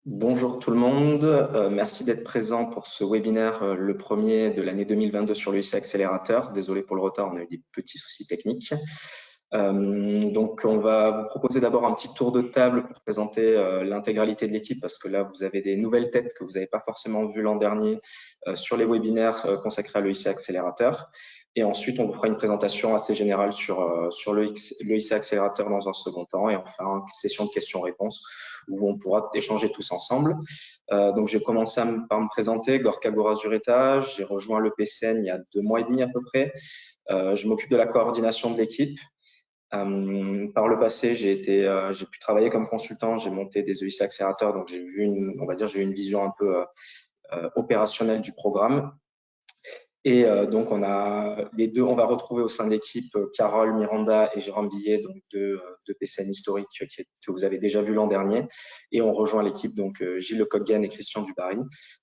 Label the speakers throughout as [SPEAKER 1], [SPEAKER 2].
[SPEAKER 1] Bonjour tout le monde, merci d'être présent pour ce webinaire, le premier de l'année 2022 sur le IC Accélérateur. Désolé pour le retard, on a eu des petits soucis techniques. Donc on va vous proposer d'abord un petit tour de table pour présenter l'intégralité de l'équipe, parce que là vous avez des nouvelles têtes que vous n'avez pas forcément vues l'an dernier sur les webinaires consacrés à l'EIC Accélérateur. Et ensuite, on vous fera une présentation assez générale sur l'EIC Accélérateur dans un second temps. Et enfin, une session de questions-réponses où on pourra échanger tous ensemble. Donc, j'ai commencé par me présenter, Gorka Gorazureta. J'ai rejoint le PCN il y a 2 mois et demi à peu près. Je m'occupe de la coordination de l'équipe. Par le passé, j'ai pu travailler comme consultant. J'ai monté des EIC accélérateurs, donc j'ai vu j'ai eu une vision un peu opérationnelle du programme. Et donc, on va retrouver au sein de l'équipe Carole Miranda et Jérôme Billet, donc deux PCN historiques que vous avez déjà vu l'an dernier. Et on rejoint l'équipe donc Gilles Lecoq-Gaine et Christian Dubarry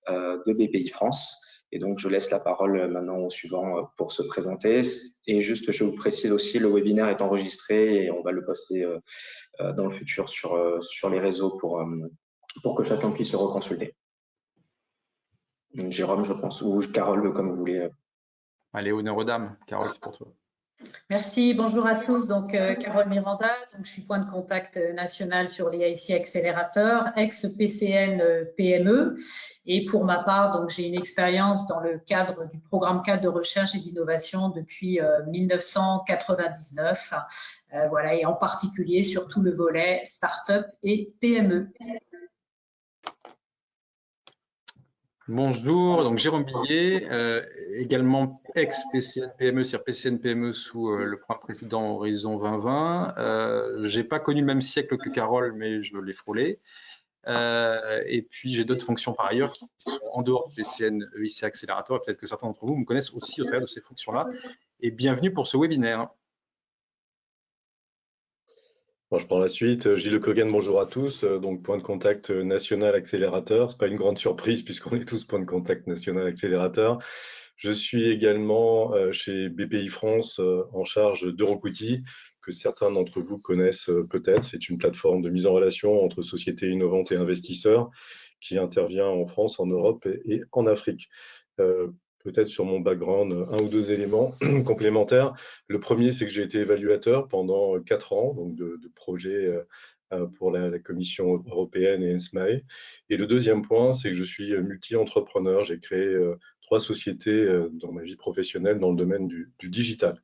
[SPEAKER 1] de BPI France. Et donc, je laisse la parole maintenant au suivant pour se présenter. Et juste, je vous précise aussi, le webinaire est enregistré et on va le poster dans le futur sur les réseaux pour que chacun puisse le reconsulter. Jérôme, je pense, ou Carole, comme vous voulez.
[SPEAKER 2] Allez, honneur aux dames. Carole, c'est pour toi.
[SPEAKER 3] Merci, bonjour à tous. Donc, Carole Miranda, donc, je suis point de contact national sur les IC accélérateurs, ex-PCN PME. Et pour ma part, donc j'ai une expérience dans le cadre du programme cadre de recherche et d'innovation depuis 1999. Voilà, et en particulier sur tout le volet start-up et PME.
[SPEAKER 2] Bonjour, donc Jérôme Billet, également ex-PCN PME, c'est-à-dire PCN PME sous le programme précédent Horizon 2020. Je n'ai pas connu le même siècle que Carole, mais je l'ai frôlé. Et puis j'ai d'autres fonctions par ailleurs qui sont en dehors du PCN EIC Accélérateur. Peut-être que certains d'entre vous me connaissent aussi au travers de ces fonctions-là. Et bienvenue pour ce webinaire.
[SPEAKER 4] Bon, je prends la suite. Gilles Lecoq-Gaine, bonjour à tous. Donc, point de contact national accélérateur. C'est pas une grande surprise puisqu'on est tous point de contact national accélérateur. Je suis également chez BPI France en charge d'Euroquity, que certains d'entre vous connaissent peut-être. C'est une plateforme de mise en relation entre sociétés innovantes et investisseurs qui intervient en France, en Europe et en Afrique. Peut-être sur mon background, 1 ou 2 éléments complémentaires. Le premier, c'est que j'ai été évaluateur pendant 4 ans, donc de projets pour la Commission européenne et ESMAE. Et le deuxième point, c'est que je suis multi-entrepreneur. J'ai créé 3 sociétés dans ma vie professionnelle dans le domaine du digital.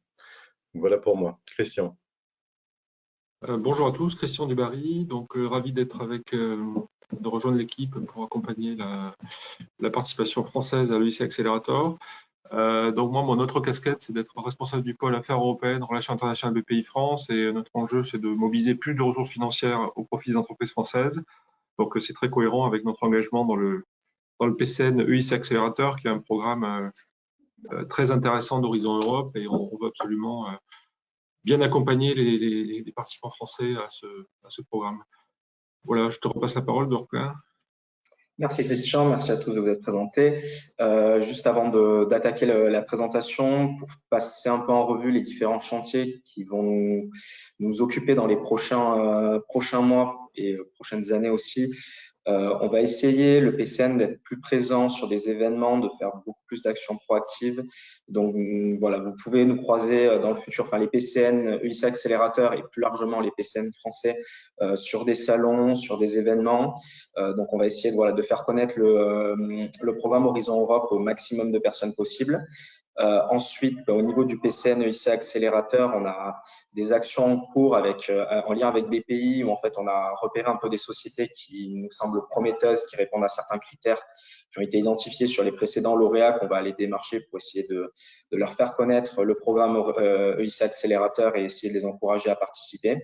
[SPEAKER 4] Donc voilà pour moi. Christian.
[SPEAKER 5] Bonjour à tous, Christian Dubarry. Donc ravi d'être de rejoindre l'équipe pour accompagner la participation française à l'EIC Accélérateur. Donc moi, mon autre casquette, c'est d'être responsable du pôle Affaires européennes, Relations internationales BPI France. Et notre enjeu, c'est de mobiliser plus de ressources financières au profit des entreprises françaises. Donc c'est très cohérent avec notre engagement dans le PCN EIC Accélérateur, qui est un programme très intéressant d'Horizon Europe. Et on veut absolument bien accompagner les participants français à ce programme. Voilà, je te repasse la parole, Gorka.
[SPEAKER 1] Merci Christian, merci à tous de vous être présentés. Juste avant d'attaquer la présentation, pour passer un peu en revue les différents chantiers qui vont nous occuper dans les prochains mois et prochaines années aussi. On va essayer, le PCN, d'être plus présent sur des événements, de faire beaucoup plus d'actions proactives. Donc voilà, vous pouvez nous croiser dans le futur, enfin les PCN EIC Accélérateur et plus largement les PCN français sur des salons, sur des événements. Donc on va essayer de faire connaître le programme Horizon Europe au maximum de personnes possible. Ensuite, au niveau du PCN EIC Accélérateur, on a des actions en cours en lien avec BPI, où en fait on a repéré un peu des sociétés qui nous semblent prometteuses, qui répondent à certains critères qui ont été identifiés sur les précédents lauréats, qu'on va aller démarcher pour essayer de leur faire connaître le programme EIC Accélérateur et essayer de les encourager à participer.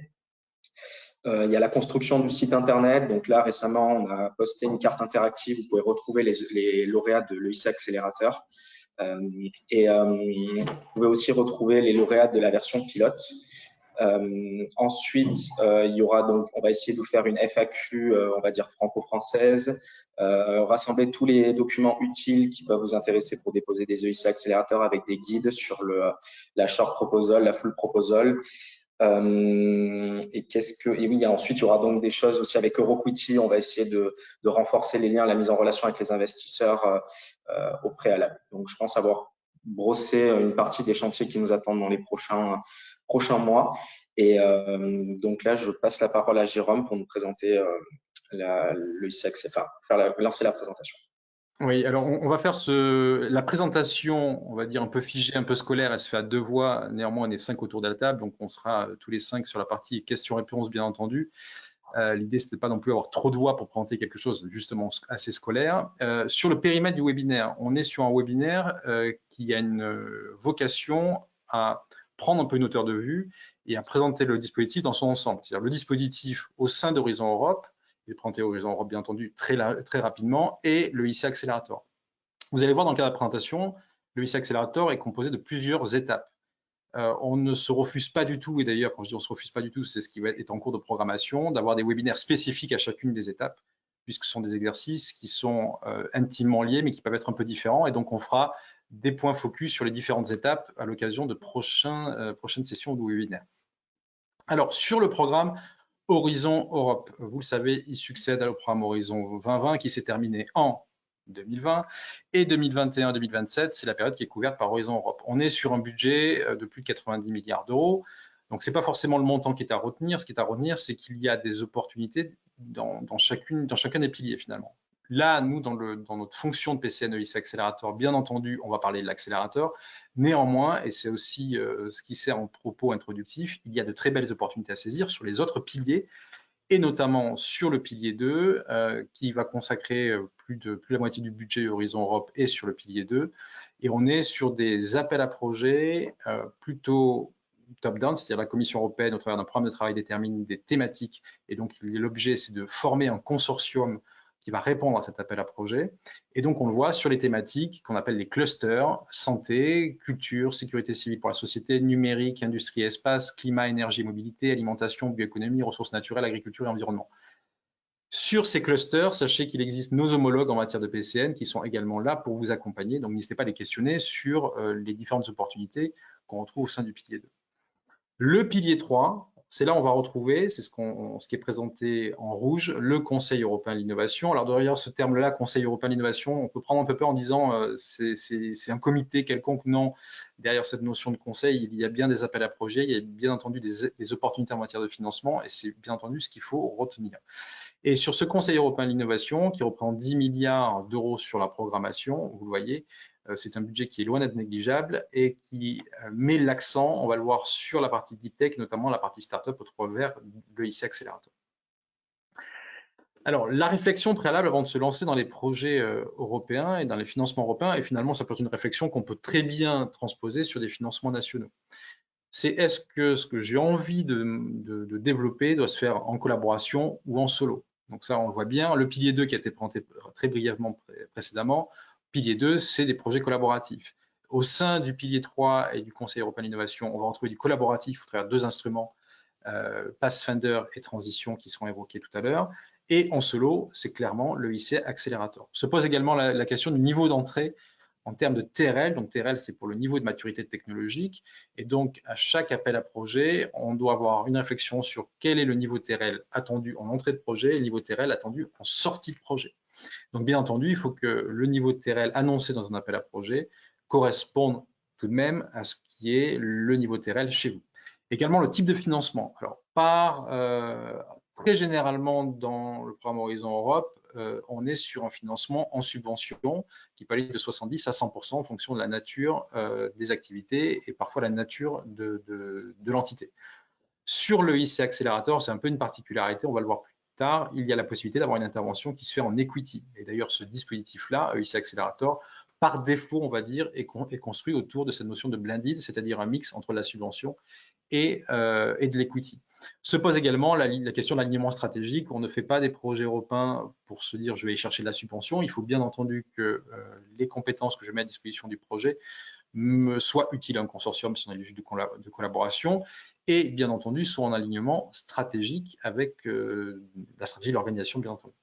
[SPEAKER 1] Il y a la construction du site internet. Donc là, récemment, on a posté une carte interactive. Vous pouvez retrouver les lauréats de l'EIC Accélérateur. Vous pouvez aussi retrouver les lauréats de la version pilote. Ensuite, on va essayer de vous faire une FAQ, on va dire franco-française, rassembler tous les documents utiles qui peuvent vous intéresser pour déposer des EIC accélérateurs avec des guides sur la short proposal, la full proposal. Et oui, ensuite, il y aura donc des choses aussi avec EuroQuity. On va essayer de renforcer les liens, la mise en relation avec les investisseurs au préalable. Donc, je pense avoir brossé une partie des chantiers qui nous attendent dans les prochains mois. Et donc là, je passe la parole à Jérôme pour nous présenter le ICEX, enfin, lancer la présentation.
[SPEAKER 2] Oui, alors on va faire la présentation, on va dire un peu figée, un peu scolaire, elle se fait à 2 voix. Néanmoins, on est 5 autour de la table, donc on sera tous les 5 sur la partie questions-réponses, bien entendu. L'idée, c'était pas non plus avoir trop de voix pour présenter quelque chose justement assez scolaire. Sur le périmètre du webinaire, on est sur un webinaire qui a une vocation à prendre un peu une hauteur de vue et à présenter le dispositif dans son ensemble. C'est-à-dire le dispositif au sein d'Horizon Europe, je vais présenter Horizon Europe bien entendu très rapidement, et le IC Accelerator. Vous allez voir dans le cas de la présentation, le IC Accelerator est composé de plusieurs étapes. On ne se refuse pas du tout, et d'ailleurs quand je dis on ne se refuse pas du tout, c'est ce qui est en cours de programmation, d'avoir des webinaires spécifiques à chacune des étapes, puisque ce sont des exercices qui sont intimement liés, mais qui peuvent être un peu différents, et donc on fera des points focus sur les différentes étapes à l'occasion de prochaines sessions de webinaire. Alors, sur le programme Horizon Europe, vous le savez, il succède au programme Horizon 2020 qui s'est terminé en 2020 et 2021-2027, c'est la période qui est couverte par Horizon Europe. On est sur un budget de plus de 90 milliards d'euros. Donc, ce n'est pas forcément le montant qui est à retenir. Ce qui est à retenir, c'est qu'il y a des opportunités dans chacun des piliers finalement. Là, nous, dans notre fonction de PCN EIC Accélérateur, bien entendu, on va parler de l'accélérateur. Néanmoins, et c'est aussi ce qui sert en propos introductif, il y a de très belles opportunités à saisir sur les autres piliers, et notamment sur le pilier 2, qui va consacrer plus de la moitié du budget Horizon Europe et sur le pilier 2. Et on est sur des appels à projets plutôt top-down, c'est-à-dire la Commission européenne, au travers d'un programme de travail, détermine des thématiques. Et donc, l'objet, c'est de former un consortium qui va répondre à cet appel à projet. Et donc, on le voit sur les thématiques qu'on appelle les clusters, santé, culture, sécurité civile pour la société, numérique, industrie, espace, climat, énergie, mobilité, alimentation, bioéconomie, ressources naturelles, agriculture et environnement. Sur ces clusters, sachez qu'il existe nos homologues en matière de PCN qui sont également là pour vous accompagner. Donc, n'hésitez pas à les questionner sur les différentes opportunités qu'on retrouve au sein du pilier 2. Le pilier 3, c'est là où on va retrouver, c'est ce qui est présenté en rouge, le Conseil européen de l'innovation. Alors d'ailleurs, ce terme-là, Conseil européen de l'innovation, on peut prendre un peu peur en disant c'est un comité quelconque. Non, derrière cette notion de conseil, il y a bien des appels à projets, il y a bien entendu des opportunités en matière de financement, et c'est bien entendu ce qu'il faut retenir. Et sur ce Conseil européen de l'innovation, qui reprend 10 milliards d'euros sur la programmation, vous le voyez, c'est un budget qui est loin d'être négligeable et qui met l'accent, on va le voir, sur la partie deep tech, notamment la partie startup au travers de l'EIC Accelerator. Alors, la réflexion préalable avant de se lancer dans les projets européens et dans les financements européens, et finalement, ça peut être une réflexion qu'on peut très bien transposer sur des financements nationaux. C'est est-ce que ce que j'ai envie de développer doit se faire en collaboration ou en solo? Donc ça, on le voit bien. Le pilier 2 qui a été présenté très brièvement précédemment, pilier 2, c'est des projets collaboratifs. Au sein du pilier 3 et du Conseil européen de l'innovation, on va retrouver du collaboratif au travers de 2 instruments, Pathfinder et Transition, qui seront évoqués tout à l'heure. Et en solo, c'est clairement le IC Accelerator. Se pose également la question du niveau d'entrée en termes de TRL. Donc TRL, c'est pour le niveau de maturité technologique. Et donc, à chaque appel à projet, on doit avoir une réflexion sur quel est le niveau TRL attendu en entrée de projet et le niveau TRL attendu en sortie de projet. Donc, bien entendu, il faut que le niveau de TRL annoncé dans un appel à projet corresponde tout de même à ce qui est le niveau TRL chez vous. Également, le type de financement. Alors, très généralement, dans le programme Horizon Europe, on est sur un financement en subvention qui peut aller de 70 à 100% en fonction de la nature des activités et parfois la nature de l'entité. Sur le IC Accelerator, c'est un peu une particularité, on va le voir plus tard, il y a la possibilité d'avoir une intervention qui se fait en equity. Et d'ailleurs, ce dispositif-là, IC Accelerator, par défaut, on va dire, est construit autour de cette notion de blended, c'est-à-dire un mix entre la subvention et de l'equity. Se pose également la question de l'alignement stratégique. On ne fait pas des projets européens pour se dire je vais y chercher de la subvention. Il faut bien entendu que les compétences que je mets à disposition du projet me soient utiles à un consortium si on a l'objectif de collaboration et bien entendu soient en alignement stratégique avec la stratégie de l'organisation, bien entendu.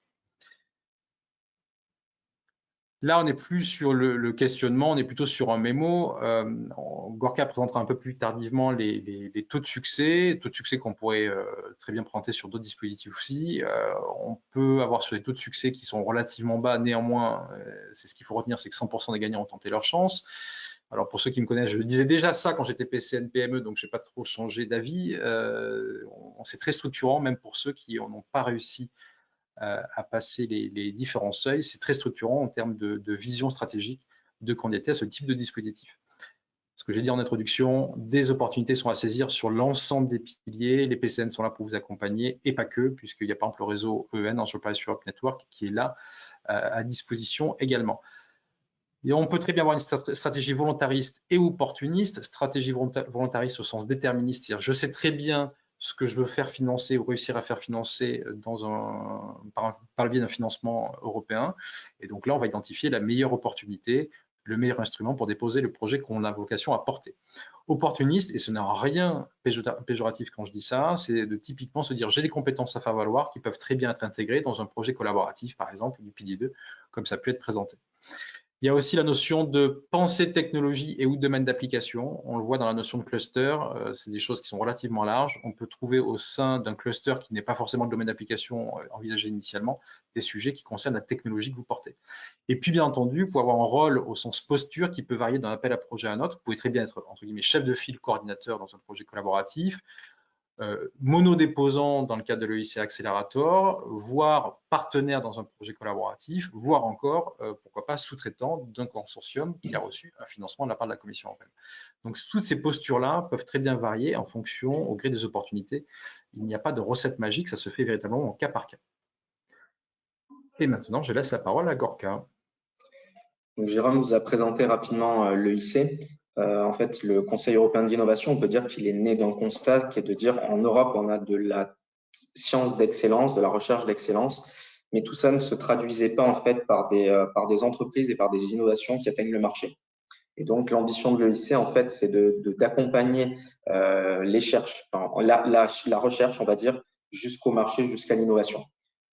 [SPEAKER 2] Là, on n'est plus sur le questionnement, on est plutôt sur un mémo. Gorka présentera un peu plus tardivement les taux de succès qu'on pourrait très bien présenter sur d'autres dispositifs aussi. On peut avoir sur des taux de succès qui sont relativement bas, néanmoins, c'est ce qu'il faut retenir, c'est que 100% des gagnants ont tenté leur chance. Alors pour ceux qui me connaissent, je disais déjà ça quand j'étais PCN PME, donc je n'ai pas trop changé d'avis. C'est très structurant, même pour ceux qui n'ont pas réussi à passer les différents seuils. C'est très structurant en termes de vision stratégique de candidater à ce type de dispositif. Ce que j'ai dit en introduction, des opportunités sont à saisir sur l'ensemble des piliers. Les PCN sont là pour vous accompagner et pas que, puisqu'il y a par exemple le réseau EN, Enterprise Europe Network, qui est là à disposition également. Et on peut très bien avoir une stratégie volontariste et opportuniste. Stratégie volontariste au sens déterministe, c'est-à-dire je sais très bien ce que je veux faire financer ou réussir à faire financer par le biais d'un financement européen. Et donc là, on va identifier la meilleure opportunité, le meilleur instrument pour déposer le projet qu'on a vocation à porter. Opportuniste, et ce n'est rien péjoratif quand je dis ça, c'est de typiquement se dire j'ai des compétences à faire valoir qui peuvent très bien être intégrées dans un projet collaboratif, par exemple, du pilier 2, comme ça peut être présenté. Il y a aussi la notion de pensée technologie et ou domaine d'application. On le voit dans la notion de cluster, c'est des choses qui sont relativement larges. On peut trouver au sein d'un cluster qui n'est pas forcément le domaine d'application envisagé initialement, des sujets qui concernent la technologie que vous portez. Et puis bien entendu, vous pouvez avoir un rôle au sens posture qui peut varier d'un appel à projet à un autre. Vous pouvez très bien être entre guillemets chef de file, coordinateur dans un projet collaboratif, monodéposant dans le cadre de l'EIC Accelerator, voire partenaire dans un projet collaboratif, voire encore, pourquoi pas, sous-traitant d'un consortium qui a reçu un financement de la part de la Commission européenne. Donc, toutes ces postures-là peuvent très bien varier en fonction, au gré des opportunités. Il n'y a pas de recette magique, ça se fait véritablement au cas par cas. Et maintenant, je laisse la parole à Gorka.
[SPEAKER 1] Donc, Jérôme vous a présenté rapidement l'EIC. En fait, le Conseil européen de l'innovation, on peut dire qu'il est né d'un constat qui est de dire en Europe, on a de la science d'excellence, de la recherche d'excellence, mais tout ça ne se traduisait pas en fait par des entreprises et par des innovations qui atteignent le marché. Et donc, l'ambition de l'EIC, en fait, c'est d'accompagner les la recherche, on va dire, jusqu'au marché, jusqu'à l'innovation.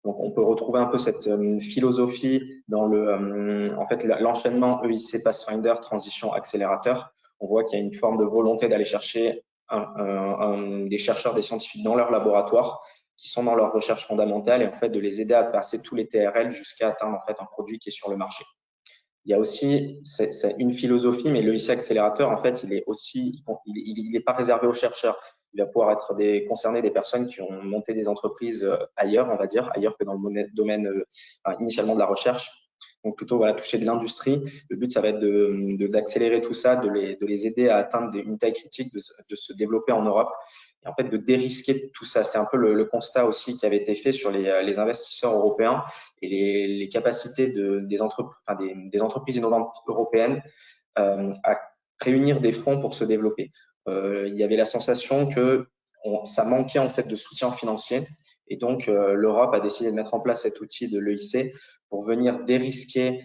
[SPEAKER 1] Donc, on peut retrouver un peu cette philosophie dans en fait, l'enchaînement EIC Pathfinder Transition Accélérateur. On voit qu'il y a une forme de volonté d'aller chercher des chercheurs, des scientifiques dans leur laboratoire qui sont dans leur recherche fondamentale et en fait de les aider à passer tous les TRL jusqu'à atteindre en fait un produit qui est sur le marché. Il y a aussi c'est une philosophie, mais l'EIC Accélérateur, en fait, il est pas réservé aux chercheurs. Il va pouvoir être concerner des personnes qui ont monté des entreprises ailleurs, on va dire, ailleurs que dans le domaine initialement de la recherche. Donc plutôt voilà, toucher de l'industrie. Le but, ça va être d'accélérer tout ça, de les aider à atteindre une taille critique, de se développer en Europe et en fait de dérisquer tout ça. C'est un peu le constat aussi qui avait été fait sur les investisseurs européens et les capacités des entreprises innovantes européennes à réunir des fonds pour se développer. Il y avait la sensation que ça manquait en fait de soutien financier et donc l'Europe a décidé de mettre en place cet outil de l'EIC pour venir dérisquer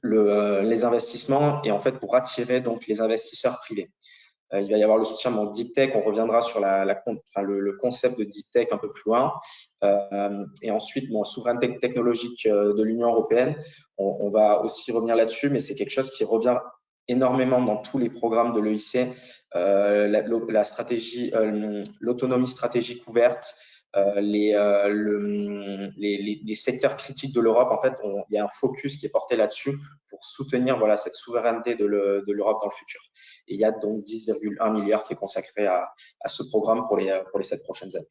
[SPEAKER 1] les investissements et en fait pour attirer donc les investisseurs privés. Il va y avoir le soutien de Deep Tech, on reviendra sur le concept de Deep Tech un peu plus loin. Et ensuite, souveraineté technologique de l'Union européenne, on va aussi revenir là-dessus, mais c'est quelque chose qui revient énormément dans tous les programmes de l'EIC. La stratégie, l'autonomie stratégique ouverte, les secteurs critiques de l'Europe, en fait, il y a un focus qui est porté là-dessus pour soutenir voilà, cette souveraineté de l'Europe dans le futur. Et il y a donc 10,1 milliards qui est consacré à ce programme pour les 7 prochaines années.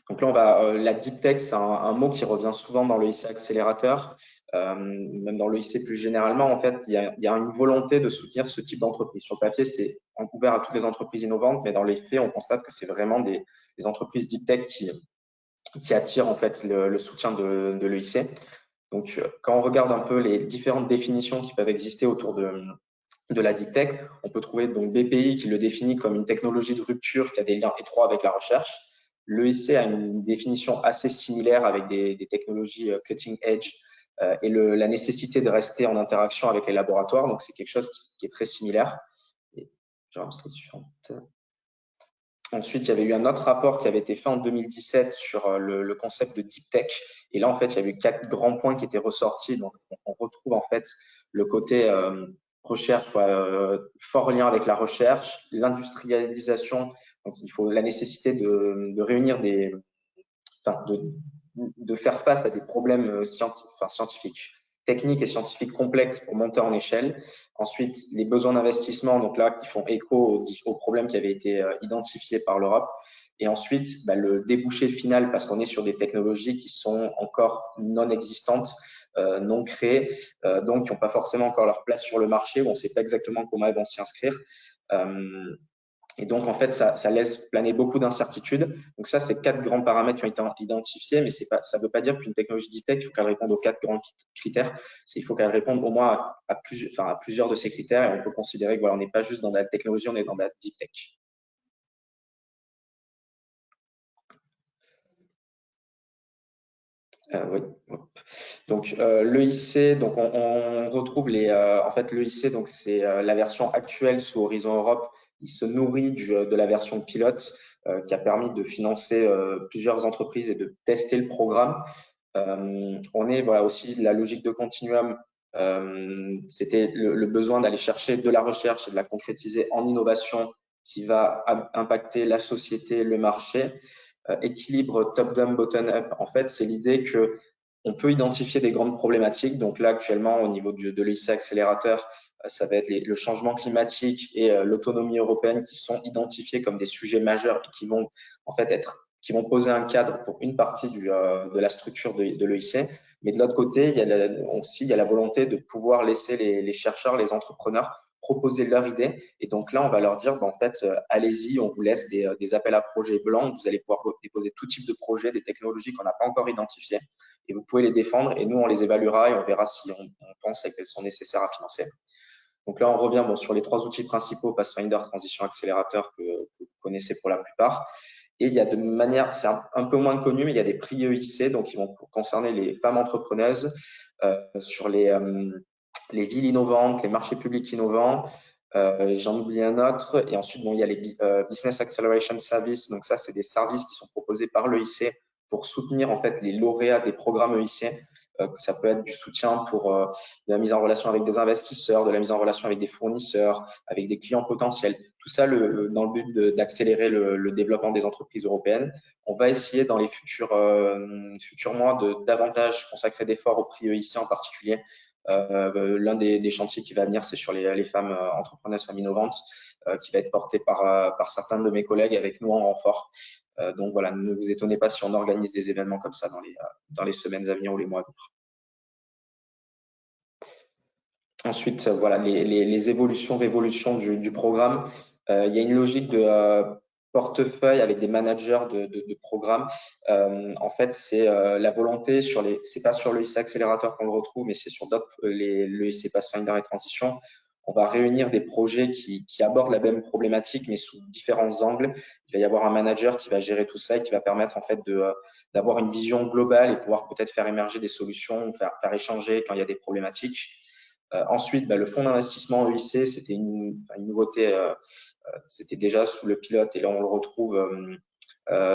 [SPEAKER 1] Donc là, la deep tech, c'est un mot qui revient souvent dans l'EIC Accélérateur, même dans l'EIC plus généralement. En fait, il y a une volonté de soutenir ce type d'entreprise. Sur le papier, c'est ouvert à toutes les entreprises innovantes, mais dans les faits, on constate que c'est vraiment des entreprises deep tech qui attirent en fait le soutien de l'EIC. Donc, quand on regarde un peu les différentes définitions qui peuvent exister autour de la deep tech, on peut trouver donc BPI qui le définit comme une technologie de rupture qui a des liens étroits avec la recherche. L'EIC a une définition assez similaire avec des technologies cutting edge et la nécessité de rester en interaction avec les laboratoires. Donc, c'est quelque chose qui est très similaire. Et, Ensuite, il y avait eu un autre rapport qui avait été fait en 2017 sur le concept de deep tech. Et là, en fait, il y avait 4 grands points qui étaient ressortis. Donc, on retrouve en fait le côté recherche, fort lien avec la recherche, l'industrialisation. Donc, il faut la nécessité de réunir de faire face à des problèmes scientifiques, techniques et scientifiques complexes pour monter en échelle. Ensuite, les besoins d'investissement, donc là, qui font écho aux problèmes qui avaient été identifiés par l'Europe. Et ensuite, le débouché final, parce qu'on est sur des technologies qui sont encore non existantes, non créées, donc qui n'ont pas forcément encore leur place sur le marché, où on ne sait pas exactement comment elles vont s'y inscrire. Et donc, en fait, ça laisse planer beaucoup d'incertitudes. Donc ça, c'est 4 grands paramètres qui ont été identifiés, mais ça ne veut pas dire qu'une technologie deep tech, il faut qu'elle réponde aux 4 grands critères. Il faut qu'elle réponde au moins à plusieurs de ces critères. Et on peut considérer que voilà, on n'est pas juste dans la technologie, on est dans la deep tech. Oui. Donc l'EIC, donc on retrouve en fait l'EIC, donc c'est la version actuelle sous Horizon Europe. Il se nourrit de la version pilote qui a permis de financer plusieurs entreprises et de tester le programme. On est aussi la logique de continuum. C'était le besoin d'aller chercher de la recherche et de la concrétiser en innovation qui va impacter la société, le marché. Équilibre top-down, bottom-up, en fait, c'est l'idée que on peut identifier des grandes problématiques. Donc là, actuellement, au niveau de l'EIC Accélérateur, ça va être le changement climatique et l'autonomie européenne qui sont identifiés comme des sujets majeurs et qui vont en fait qui vont poser un cadre pour une partie de la structure de l'EIC. Mais de l'autre côté, il y a la volonté de pouvoir laisser les chercheurs, les entrepreneurs proposer leur idée. Et donc là, on va leur dire, en fait, allez-y, on vous laisse des appels à projets blancs. Vous allez pouvoir déposer tout type de projets, des technologies qu'on n'a pas encore identifiées. Et vous pouvez les défendre. Et nous, on les évaluera et on verra si on pense qu'elles sont nécessaires à financer. Donc là, on revient sur les 3 outils principaux, Pathfinder, Transition, Accélérateur, que vous connaissez pour la plupart. Et il y a de manière, c'est un peu moins connu, mais il y a des prix EIC, donc qui vont concerner les femmes entrepreneuses sur les villes innovantes, les marchés publics innovants. J'en oublie un autre. Et ensuite, il y a les Business Acceleration Services. Donc ça, c'est des services qui sont proposés par l'EIC pour soutenir en fait les lauréats des programmes EIC. Ça peut être du soutien pour de la mise en relation avec des investisseurs, de la mise en relation avec des fournisseurs, avec des clients potentiels. Tout ça dans le but d'accélérer le développement des entreprises européennes. On va essayer dans les futurs mois de davantage consacrer d'efforts au prix EIC en particulier. L'un des chantiers qui va venir, c'est sur les femmes entrepreneuses, femmes innovantes, qui va être porté par certains de mes collègues avec nous en renfort. Donc voilà, ne vous étonnez pas si on organise des événements comme ça dans les semaines à venir ou les mois à venir. Ensuite, voilà, les évolutions, révolutions du programme. Il y a une logique de portefeuille avec des managers de programmes. En fait, c'est la volonté c'est pas sur l'EIC Accélérateur qu'on le retrouve, mais c'est sur d'autres, l'EIC Pathfinder et Transition. On va réunir des projets qui abordent la même problématique, mais sous différents angles. Il va y avoir un manager qui va gérer tout ça et qui va permettre en fait d'avoir une vision globale et pouvoir peut-être faire émerger des solutions, faire échanger quand il y a des problématiques. Ensuite, le fonds d'investissement EIC, c'était une nouveauté. C'était déjà sous le pilote et là on le retrouve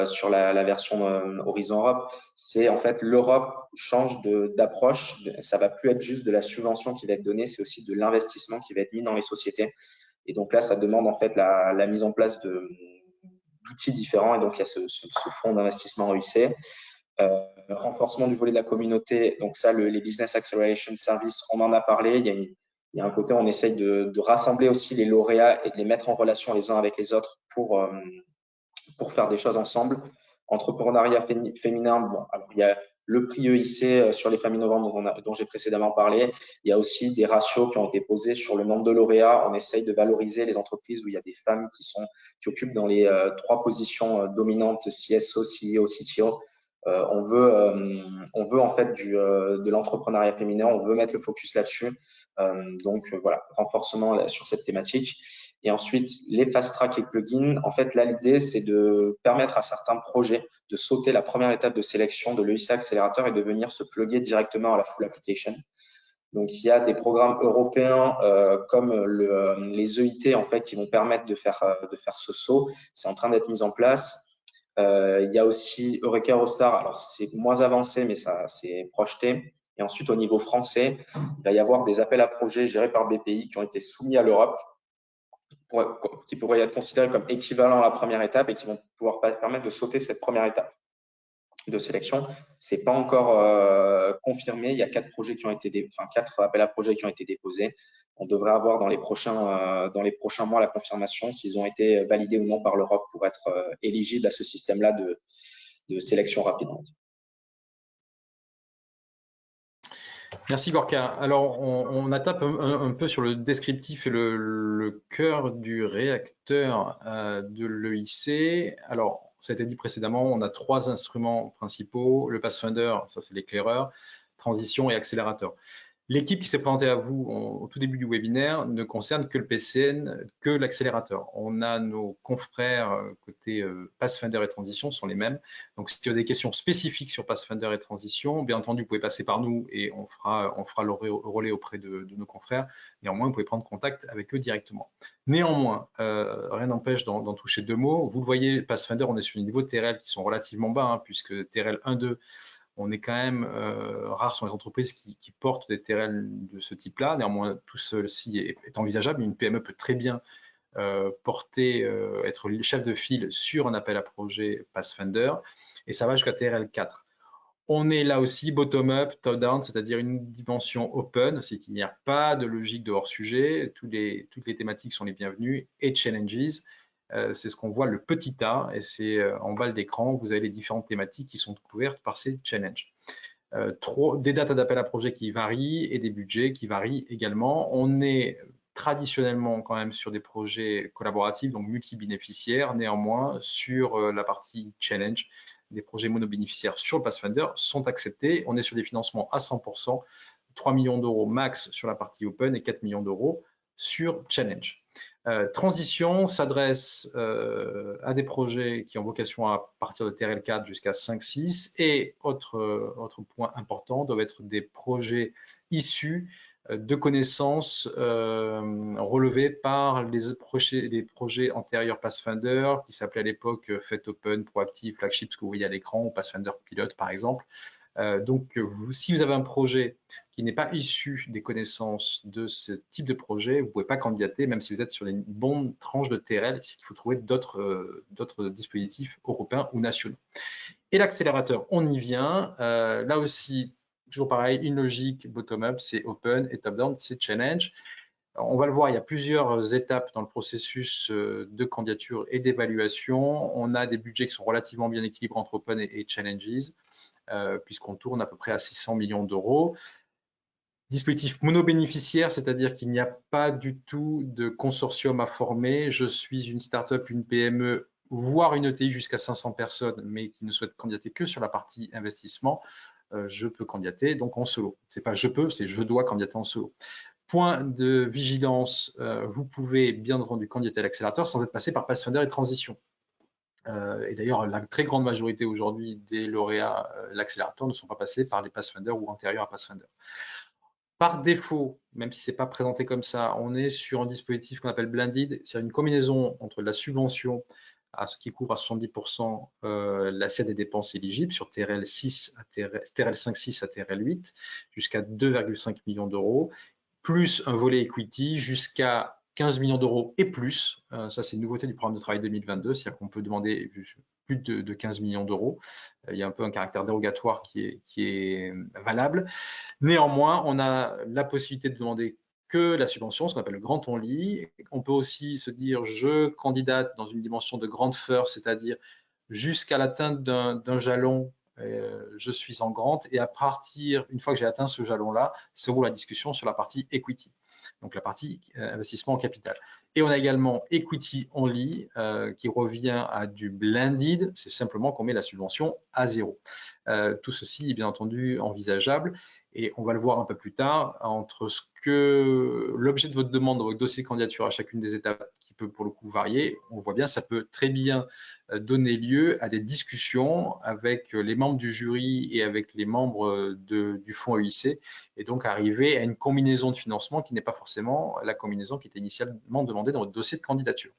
[SPEAKER 1] sur la version Horizon Europe. C'est en fait l'Europe change d'approche. Ça va plus être juste de la subvention qui va être donnée, c'est aussi de l'investissement qui va être mis dans les sociétés. Et donc là, ça demande en fait la mise en place d'outils différents. Et donc il y a ce fonds d'investissement EIC. Renforcement du volet de la communauté. Donc ça, les Business Acceleration Services, on en a parlé. Il y a un côté, on essaye de rassembler aussi les lauréats et de les mettre en relation les uns avec les autres pour faire des choses ensemble. Entrepreneuriat féminin, alors il y a le prix EIC sur les femmes innovantes dont j'ai précédemment parlé. Il y a aussi des ratios qui ont été posés sur le nombre de lauréats. On essaye de valoriser les entreprises où il y a des femmes qui occupent dans les 3 positions dominantes, CSO, CEO, CTO. On veut en fait de l'entrepreneuriat féminin, on veut mettre le focus là-dessus. Donc voilà, renforcement sur cette thématique. Et ensuite, les fast track et plugins. En fait, là, l'idée, c'est de permettre à certains projets de sauter la première étape de sélection de l'EIC Accélérateur et de venir se plugger directement à la full application. Donc, il y a des programmes européens comme les EIT en fait qui vont permettre de faire ce saut. C'est en train d'être mis en place. Il y a aussi Eureka Eurostar. Alors, c'est moins avancé, mais ça c'est projeté. Et ensuite, au niveau français, il va y avoir des appels à projets gérés par BPI qui ont été soumis à l'Europe, qui pourraient être considérés comme équivalents à la première étape et qui vont pouvoir permettre de sauter cette première étape de sélection. C'est pas encore confirmé. Il y a 4 projets qui ont été, 4 appels à projets qui ont été déposés. On devrait avoir dans les prochains mois la confirmation s'ils ont été validés ou non par l'Europe pour être éligibles à ce système-là de sélection rapide.
[SPEAKER 2] Merci Gorka. Alors, on attaque un peu sur le descriptif et le cœur du réacteur de l'EIC. Alors, ça a été dit précédemment, on a 3 instruments principaux, le Pathfinder, ça c'est l'éclaireur, transition et accélérateur. L'équipe qui s'est présentée à vous au tout début du webinaire ne concerne que le PCN, que l'accélérateur. On a nos confrères côté Pathfinder et transition sont les mêmes. Donc, si vous avez des questions spécifiques sur Pathfinder et transition, bien entendu, vous pouvez passer par nous et on fera le relais auprès de nos confrères. Néanmoins, vous pouvez prendre contact avec eux directement. Néanmoins, rien n'empêche d'en toucher 2 mots. Vous le voyez, Pathfinder, on est sur des niveaux de TRL qui sont relativement bas, hein, puisque TRL 1-2, on est quand même rare sur les entreprises qui portent des TRL de ce type-là. Néanmoins, tout ceci est envisageable. Une PME peut très bien être chef de file sur un appel à projet Pathfinder, et ça va jusqu'à TRL 4. On est là aussi bottom-up, top-down, c'est-à-dire une dimension open, c'est qu'il n'y a pas de logique de hors-sujet, toutes les thématiques sont les bienvenues, et challenges. C'est ce qu'on voit, le petit A, et c'est en bas de l'écran, vous avez les différentes thématiques qui sont couvertes par ces challenges. Des dates d'appel à projet qui varient et des budgets qui varient également. On est traditionnellement quand même sur des projets collaboratifs, donc multi-bénéficiaires. Néanmoins, sur la partie challenge, des projets monobénéficiaires sur le Pathfinder sont acceptés. On est sur des financements à 100%, 3 millions d'euros max sur la partie open et 4 millions d'euros sur challenge. Transition s'adresse à des projets qui ont vocation à partir de TRL 4 jusqu'à 5-6, et autre point important, doivent être des projets issus de connaissances relevées par les projets antérieurs Pathfinder qui s'appelaient à l'époque Fait Open, Proactive, Flagship, ce que vous voyez à l'écran, ou Pathfinder Pilote par exemple. Donc, si vous avez un projet qui n'est pas issu des connaissances de ce type de projet, vous ne pouvez pas candidater, même si vous êtes sur une bonne tranche de TRL, il faut trouver d'autres dispositifs européens ou nationaux. Et l'accélérateur, on y vient. Là aussi, toujours pareil, une logique bottom-up, c'est open, et top-down, c'est challenge. On va le voir, il y a plusieurs étapes dans le processus de candidature et d'évaluation. On a des budgets qui sont relativement bien équilibrés entre open et challenges, puisqu'on tourne à peu près à 600 millions d'euros. Dispositif monobénéficiaire, c'est-à-dire qu'il n'y a pas du tout de consortium à former. Je suis une start-up, une PME, voire une ETI jusqu'à 500 personnes, mais qui ne souhaite candidater que sur la partie investissement. Je peux candidater donc en solo. C'est pas je peux, c'est je dois candidater en solo. Point de vigilance, vous pouvez bien entendu candidater à l'accélérateur sans être passé par Pathfinder et transition. Et d'ailleurs, la très grande majorité aujourd'hui des lauréats l'accélérateur ne sont pas passés par les Pathfinder ou antérieurs à Pathfinder. Par défaut, même si ce n'est pas présenté comme ça, on est sur un dispositif qu'on appelle blended, c'est une combinaison entre la subvention à ce qui couvre à 70% l'assiette des dépenses éligibles sur TRL 5-6 à TRL 8 jusqu'à 2,5 millions d'euros, plus un volet equity jusqu'à 15 millions d'euros et plus. Ça, c'est une nouveauté du programme de travail 2022, c'est-à-dire qu'on peut demander plus de 15 millions d'euros. Il y a un peu un caractère dérogatoire qui est valable. Néanmoins, on a la possibilité de demander que la subvention, ce qu'on appelle le grand only. On peut aussi se dire, je candidate dans une dimension de grande first, c'est-à-dire jusqu'à l'atteinte d'un jalon, je suis en grant, et à partir, une fois que j'ai atteint ce jalon-là, c'est où la discussion sur la partie equity, donc la partie investissement en capital. Et on a également equity only qui revient à du blended, c'est simplement qu'on met la subvention à 0. Tout ceci est bien entendu envisageable, et on va le voir un peu plus tard entre ce que l'objet de votre demande dans votre dossier de candidature à chacune des étapes qui peut pour le coup varier, on voit bien ça peut très bien donner lieu à des discussions avec les membres du jury et avec les membres du fonds EIC, et donc arriver à une combinaison de financement qui n'est pas forcément la combinaison qui était initialement demandée dans votre dossier de candidature.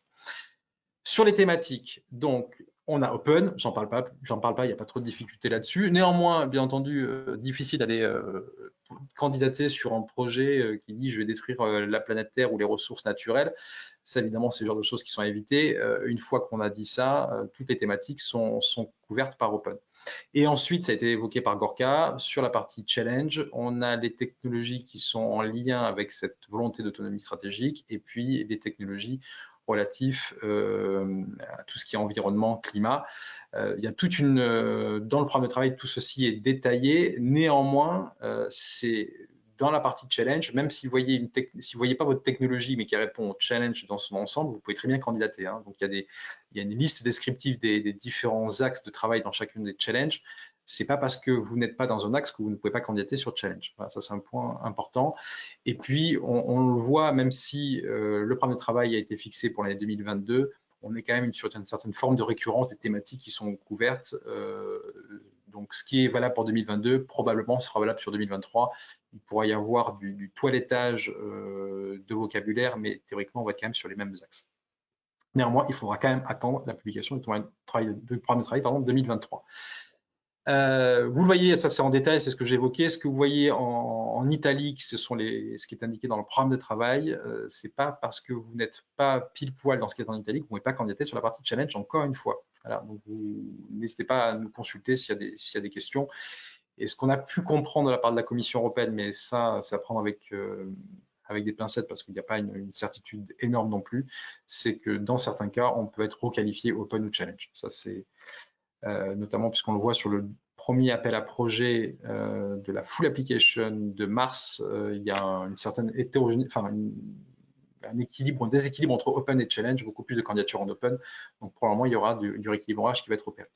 [SPEAKER 2] Sur les thématiques, donc, on a Open, j'en parle pas, il n'y a pas trop de difficultés là-dessus. Néanmoins, bien entendu, difficile d'aller candidater sur un projet qui dit je vais détruire la planète Terre ou les ressources naturelles. Ça, évidemment, c'est le genre de choses qui sont à éviter. Une fois qu'on a dit ça, toutes les thématiques sont couvertes par Open. Et ensuite, ça a été évoqué par Gorka, sur la partie challenge, on a les technologies qui sont en lien avec cette volonté d'autonomie stratégique et puis les technologies relatifs à tout ce qui est environnement, climat. Il y a toute une... dans le programme de travail, tout ceci est détaillé. Néanmoins, c'est dans la partie challenge, même si vous voyez pas votre technologie, mais qui répond au challenge dans son ensemble, vous pouvez très bien candidater. Hein. Donc, il y a une liste descriptive des différents axes de travail dans chacune des challenges. C'est pas parce que vous n'êtes pas dans un axe que vous ne pouvez pas candidater sur challenge. Voilà, ça, c'est un point important. Et puis, on le voit, même si le programme de travail a été fixé pour l'année 2022, on est quand même sur une certaine forme de récurrence des thématiques qui sont couvertes. Donc, ce qui est valable pour 2022, probablement sera valable sur 2023. Il pourra y avoir du toilettage de vocabulaire, mais théoriquement, on va être quand même sur les mêmes axes. Néanmoins, il faudra quand même attendre la publication du programme de travail 2023. Vous le voyez, ça c'est en détail, c'est ce que j'ai évoqué. Ce que vous voyez en italique, ce qui est indiqué dans le programme de travail. C'est pas parce que vous n'êtes pas pile poil dans ce qui est en italique, vous ne pouvez pas candidater sur la partie challenge encore une fois. Voilà, donc n'hésitez pas à nous consulter s'il y a des questions. Et ce qu'on a pu comprendre de la part de la Commission européenne, mais ça à prendre avec des pincettes parce qu'il n'y a pas une certitude énorme non plus, c'est que dans certains cas, on peut être requalifié Open ou Challenge. Ça c'est notamment puisqu'on le voit sur le premier appel à projet de la full application de mars, il y a une certaine hétérogénéité, enfin un déséquilibre entre Open et Challenge, beaucoup plus de candidatures en Open. Donc probablement il y aura du rééquilibrage qui va être opéré.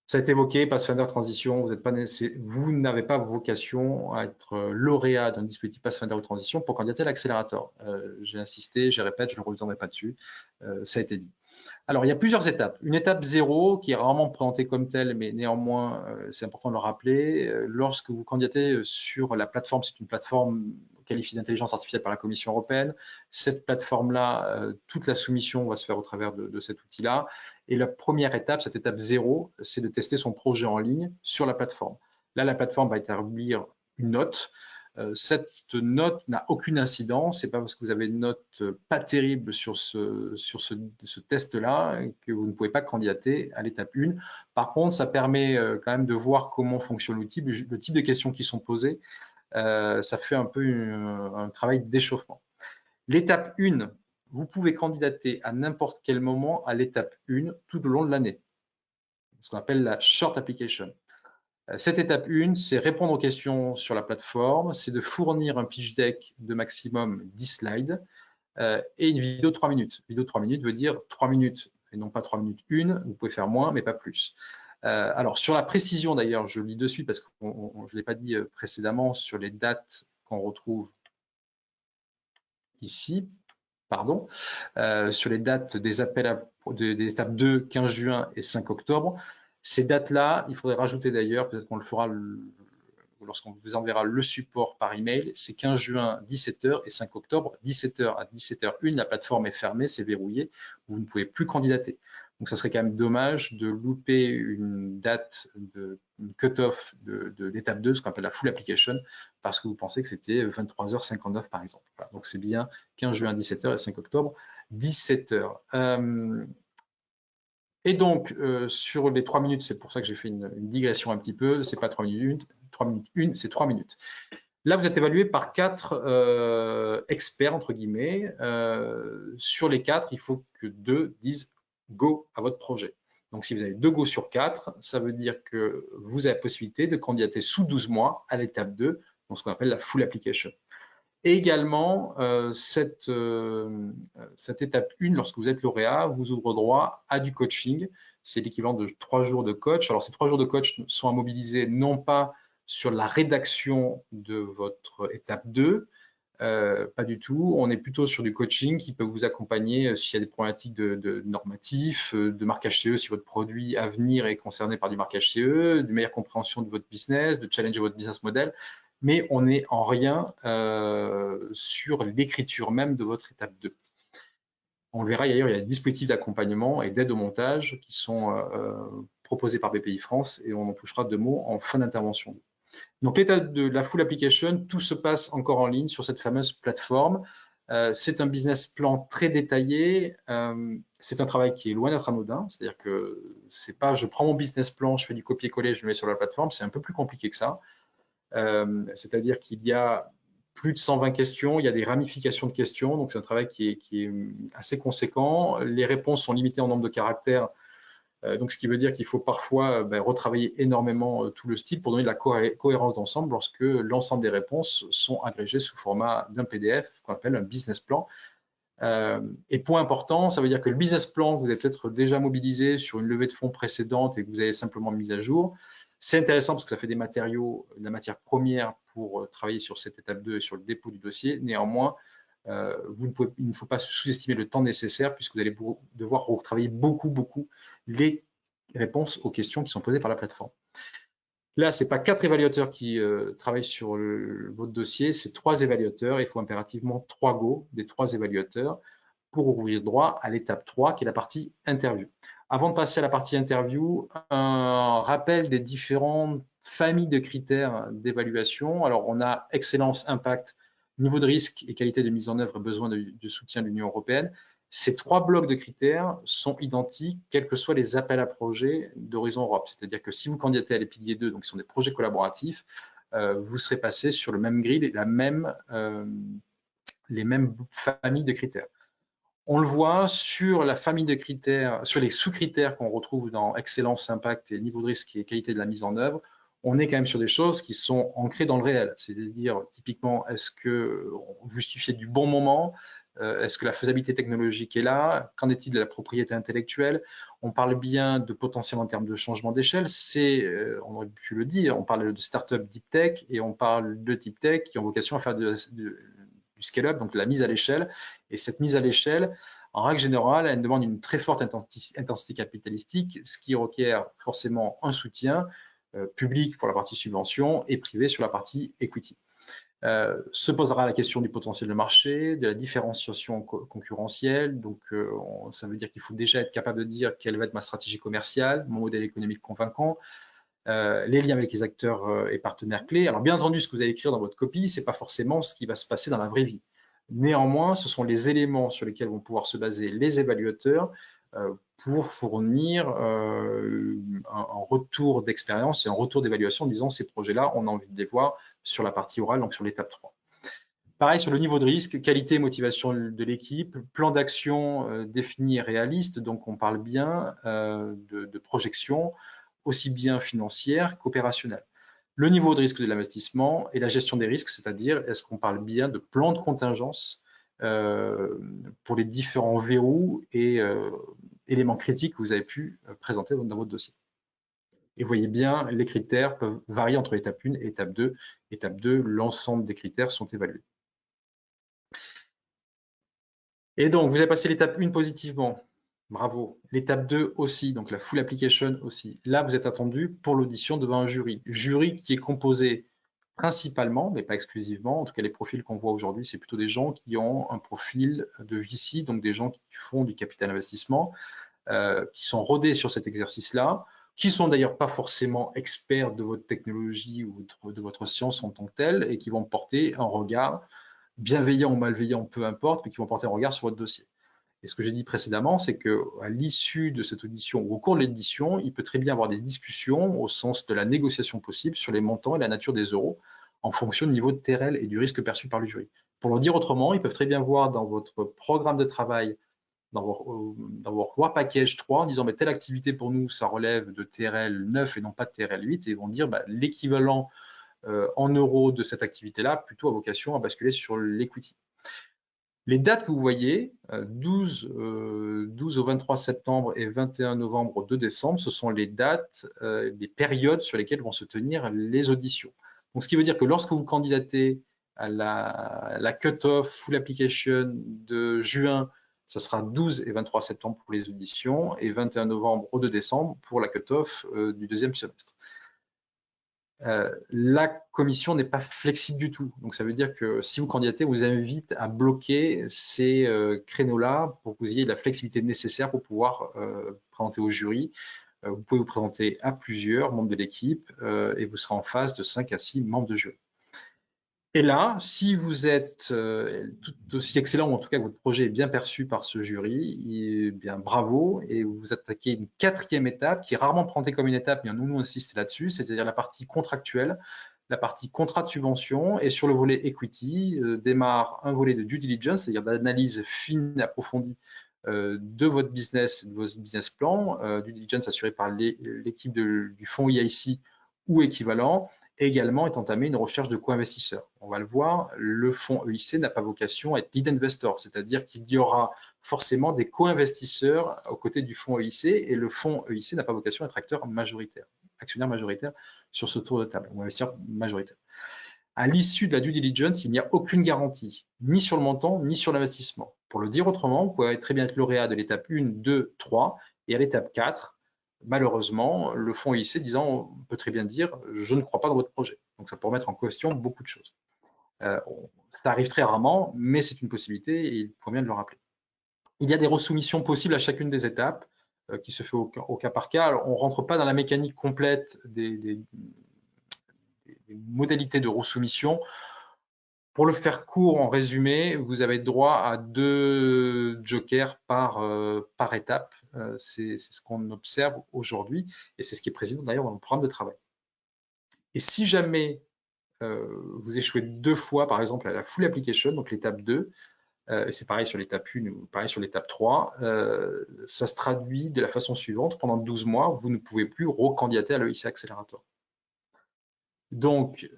[SPEAKER 2] Ça a été évoqué, Pathfinder Transition, vous n'avez pas vocation à être lauréat d'un dispositif Pathfinder ou Transition pour candidater à l'accélérateur. J'ai insisté, je répète, je ne reviendrai pas dessus, ça a été dit. Alors, il y a plusieurs étapes. Une étape 0 qui est rarement présentée comme telle, mais néanmoins, c'est important de le rappeler. Lorsque vous candidatez sur la plateforme, c'est une plateforme qualifiée d'intelligence artificielle par la Commission européenne. Cette plateforme-là, toute la soumission va se faire au travers de cet outil-là. Et la première étape, cette étape 0, c'est de tester son projet en ligne sur la plateforme. Là, la plateforme va établir une note. Cette note n'a aucune incidence. Ce n'est pas parce que vous avez une note pas terrible sur ce test-là que vous ne pouvez pas candidater à l'étape 1. Par contre, ça permet quand même de voir comment fonctionne l'outil, le type de questions qui sont posées. Ça fait un peu un travail d'échauffement. L'étape 1, vous pouvez candidater à n'importe quel moment à l'étape 1 tout au long de l'année. Ce qu'on appelle la short application. Cette étape 1, c'est répondre aux questions sur la plateforme, c'est de fournir un pitch deck de maximum 10 slides et une vidéo de 3 minutes. Une vidéo de 3 minutes veut dire 3 minutes et non pas 3 minutes 1. Vous pouvez faire moins, mais pas plus. Alors, sur la précision d'ailleurs, je le lis de suite parce que je ne l'ai pas dit précédemment sur les dates qu'on retrouve ici. Pardon, sur les dates des appels des étapes 2, 15 juin et 5 octobre. Ces dates-là, il faudrait rajouter d'ailleurs, peut-être qu'on le fera lorsqu'on vous enverra le support par email, c'est 15 juin 17h et 5 octobre 17h à 17h01, la plateforme est fermée, c'est verrouillé, vous ne pouvez plus candidater. Donc ça serait quand même dommage de louper une date, une cut-off de l'étape 2, ce qu'on appelle la full application, parce que vous pensez que c'était 23h59 par exemple. Voilà, donc c'est bien 15 juin 17h et 5 octobre 17h. Et donc, sur les 3 minutes, c'est pour ça que j'ai fait une digression un petit peu, c'est pas 3 minutes 1, c'est 3 minutes. Là, vous êtes évalué par 4 experts, entre guillemets. Sur les 4, il faut que 2 disent go à votre projet. Donc, si vous avez 2 go sur 4, ça veut dire que vous avez la possibilité de candidater sous 12 mois à l'étape 2, donc ce qu'on appelle la full application. Et également, cette étape 1, lorsque vous êtes lauréat, vous ouvre droit à du coaching. C'est l'équivalent de 3 jours de coach. Alors, ces 3 jours de coach sont à mobiliser non pas sur la rédaction de votre étape 2, Pas du tout. On est plutôt sur du coaching qui peut vous accompagner s'il y a des problématiques de normatifs, de marquage CE si votre produit à venir est concerné par du marquage CE, de meilleure compréhension de votre business, de challenger votre business model. Mais on n'est en rien sur l'écriture même de votre étape 2. On le verra d'ailleurs, il y a des dispositifs d'accompagnement et d'aide au montage qui sont proposés par BPI France et on en touchera 2 mots en fin d'intervention. Donc, l'étape de la full application, tout se passe encore en ligne sur cette fameuse plateforme. C'est un business plan très détaillé. C'est un travail qui est loin d'être anodin. C'est-à-dire que c'est pas je prends mon business plan, je fais du copier-coller, je le mets sur la plateforme. C'est un peu plus compliqué que ça. C'est-à-dire qu'il y a plus de 120 questions, il y a des ramifications de questions. Donc, c'est un travail qui est assez conséquent. Les réponses sont limitées en nombre de caractères. Donc, ce qui veut dire qu'il faut parfois retravailler énormément tout le style pour donner de la cohérence d'ensemble lorsque l'ensemble des réponses sont agrégées sous format d'un PDF qu'on appelle un business plan. Et point important, ça veut dire que le business plan que vous avez peut-être déjà mobilisé sur une levée de fonds précédente et que vous avez simplement mis à jour, c'est intéressant parce que ça fait des matériaux, de la matière première pour travailler sur cette étape 2 et sur le dépôt du dossier. Néanmoins, il ne faut pas sous-estimer le temps nécessaire puisque vous allez devoir retravailler beaucoup les réponses aux questions qui sont posées par la plateforme. Là, ce n'est pas 4 évaluateurs qui travaillent sur votre dossier, c'est 3 évaluateurs. Il faut impérativement 3 go des 3 évaluateurs pour ouvrir droit à l'étape 3 qui est la partie interview. Avant de passer à la partie interview, un rappel des différentes familles de critères d'évaluation. Alors, on a excellence, impact, niveau de risque et qualité de mise en œuvre, besoin du soutien de l'Union européenne. Ces 3 blocs de critères sont identiques, quels que soient les appels à projets d'Horizon Europe. C'est-à-dire que si vous candidatez à les piliers 2, donc qui sont des projets collaboratifs, vous serez passé sur le même grille et les mêmes familles de critères. On le voit sur la famille de critères, sur les sous-critères qu'on retrouve dans excellence, impact et niveau de risque et qualité de la mise en œuvre. On est quand même sur des choses qui sont ancrées dans le réel. C'est-à-dire, typiquement, est-ce que vous justifiez du bon moment? Est-ce que la faisabilité technologique est là? Qu'en est-il de la propriété intellectuelle? On parle bien de potentiel en termes de changement d'échelle. On aurait pu le dire, on parle de start-up deep tech et on parle de deep tech qui ont vocation à faire du scale-up, donc de la mise à l'échelle. Et cette mise à l'échelle, en règle générale, elle demande une très forte intensité capitalistique, ce qui requiert forcément un soutien public pour la partie subvention et privé sur la partie equity. Se posera la question du potentiel de marché, de la différenciation concurrentielle. Donc, ça veut dire qu'il faut déjà être capable de dire quelle va être ma stratégie commerciale, mon modèle économique convaincant, les liens avec les acteurs et partenaires clés. Alors, bien entendu, ce que vous allez écrire dans votre copie, ce n'est pas forcément ce qui va se passer dans la vraie vie. Néanmoins, ce sont les éléments sur lesquels vont pouvoir se baser les évaluateurs pour fournir un retour d'expérience et un retour d'évaluation en disant ces projets-là, on a envie de les voir sur la partie orale, donc sur l'étape 3. Pareil sur le niveau de risque, qualité et motivation de l'équipe, plan d'action défini et réaliste, donc on parle bien de projection, aussi bien financière qu'opérationnelle. Le niveau de risque de l'investissement et la gestion des risques, c'est-à-dire est-ce qu'on parle bien de plan de contingence pour les différents verrous et éléments critiques que vous avez pu présenter dans votre dossier. Et vous voyez bien, les critères peuvent varier entre étape 1 et étape 2. Étape 2, l'ensemble des critères sont évalués. Et donc, vous avez passé l'étape 1 positivement. Bravo. L'étape 2 aussi, donc la full application aussi. Là, vous êtes attendu pour l'audition devant un jury. Jury qui est composé principalement, mais pas exclusivement, en tout cas les profils qu'on voit aujourd'hui, c'est plutôt des gens qui ont un profil de VC, donc des gens qui font du capital investissement, qui sont rodés sur cet exercice-là, qui sont d'ailleurs pas forcément experts de votre technologie ou de votre science en tant que telle, et qui vont porter un regard bienveillant ou malveillant, peu importe, mais qui vont porter un regard sur votre dossier. Et ce que j'ai dit précédemment, c'est qu'à l'issue de cette audition ou au cours de l'édition, il peut très bien avoir des discussions au sens de la négociation possible sur les montants et la nature des euros en fonction du niveau de TRL et du risque perçu par le jury. Pour le dire autrement, ils peuvent très bien voir dans votre programme de travail, dans vos War Package 3, en disant mais telle activité pour nous, ça relève de TRL 9 et non pas de TRL 8, et ils vont dire l'équivalent en euros de cette activité-là plutôt a vocation à basculer sur l'equity. Les dates que vous voyez, 12 au 23 septembre et 21 novembre au 2 décembre, ce sont les dates, les périodes sur lesquelles vont se tenir les auditions. Donc, ce qui veut dire que lorsque vous candidatez à la cut-off full application de juin, ce sera 12 et 23 septembre pour les auditions et 21 novembre au 2 décembre pour la cut-off du deuxième semestre. La commission n'est pas flexible du tout. Donc, ça veut dire que si vous candidatez, on vous invite à bloquer ces créneaux-là pour que vous ayez la flexibilité nécessaire pour pouvoir présenter au jury. Vous pouvez vous présenter à plusieurs membres de l'équipe et vous serez en face de 5 à 6 membres de jury. Et là, si vous êtes tout aussi excellent, ou en tout cas que votre projet est bien perçu par ce jury, eh bien bravo, et vous attaquez une quatrième étape qui est rarement présentée comme une étape, mais nous insistons là-dessus, c'est-à-dire la partie contractuelle, la partie contrat de subvention, et sur le volet equity, démarre un volet de due diligence, c'est-à-dire d'analyse fine, approfondie de votre business, de votre business plan, due diligence assurée par l'équipe du fonds EIC ou équivalent. Également est entamée une recherche de co-investisseurs. On va le voir, le fonds EIC n'a pas vocation à être lead investor, c'est-à-dire qu'il y aura forcément des co-investisseurs aux côtés du fonds EIC et le fonds EIC n'a pas vocation à être actionnaire majoritaire sur ce tour de table, ou investisseur majoritaire. À l'issue de la due diligence, il n'y a aucune garantie, ni sur le montant, ni sur l'investissement. Pour le dire autrement, vous pouvez très bien être lauréat de l'étape 1, 2, 3 et à l'étape 4, malheureusement, le fonds EIC disant, on peut très bien dire, je ne crois pas dans votre projet. Donc, ça peut remettre en question beaucoup de choses. Ça arrive très rarement, mais c'est une possibilité et il convient de le rappeler. Il y a des resoumissions possibles à chacune des étapes qui se fait au cas par cas. Alors, on ne rentre pas dans la mécanique complète des modalités de resoumission. Pour le faire court, en résumé, vous avez droit à 2 jokers par étape. C'est ce qu'on observe aujourd'hui et c'est ce qui est président d'ailleurs dans le programme de travail. Et si jamais vous échouez 2 fois, par exemple à la full application, donc l'étape 2, et c'est pareil sur l'étape 1 ou pareil sur l'étape 3, ça se traduit de la façon suivante. Pendant 12 mois, vous ne pouvez plus recandidater à l'EIC Accelerator. Donc,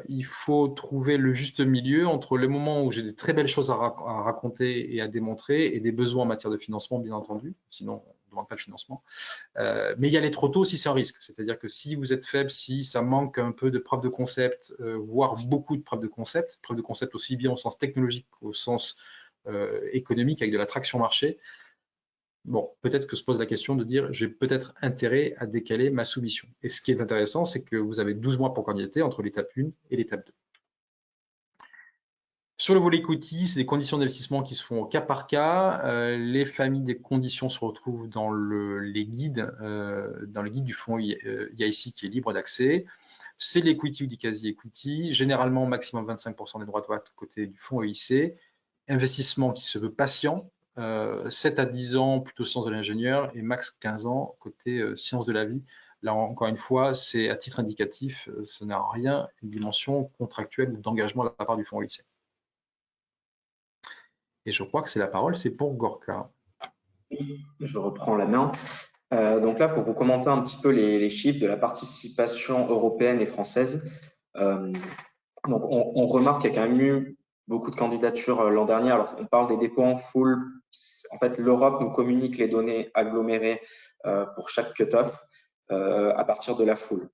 [SPEAKER 2] il faut trouver le juste milieu entre le moment où j'ai des très belles choses à raconter et à démontrer et des besoins en matière de financement, bien entendu, sinon on ne demande pas le financement. Mais y aller trop tôt aussi, c'est un risque. C'est-à-dire que si vous êtes faible, si ça manque un peu de preuves de concept, voire beaucoup de preuves de concept aussi bien au sens technologique qu'au sens économique avec de la traction marché, bon, peut-être que se pose la question de dire j'ai peut-être intérêt à décaler ma soumission. Et ce qui est intéressant, c'est que vous avez 12 mois pour candidater entre l'étape 1 et l'étape 2. Sur le volet equity, c'est des conditions d'investissement qui se font au cas par cas. Les familles des conditions se retrouvent dans les guides, dans le guide du fonds EIC qui est libre d'accès. C'est l'equity ou du quasi-equity, généralement maximum 25% des droits de vote côté du fonds EIC. Investissement qui se veut patient. 7 à 10 ans plutôt sciences de l'ingénieur et max 15 ans côté sciences de la vie. Là, encore une fois, c'est à titre indicatif, ce n'a rien une dimension contractuelle ou d'engagement à la part du fonds EIC. Et je crois que c'est la parole, c'est pour Gorka.
[SPEAKER 1] Je reprends la main. Donc là, pour vous commenter un petit peu les chiffres de la participation européenne et française, donc on remarque qu'il y a quand même eu beaucoup de candidatures l'an dernier. Alors, on parle des dépôts en full. En fait, l'Europe nous communique les données agglomérées pour chaque cut-off à partir de la full.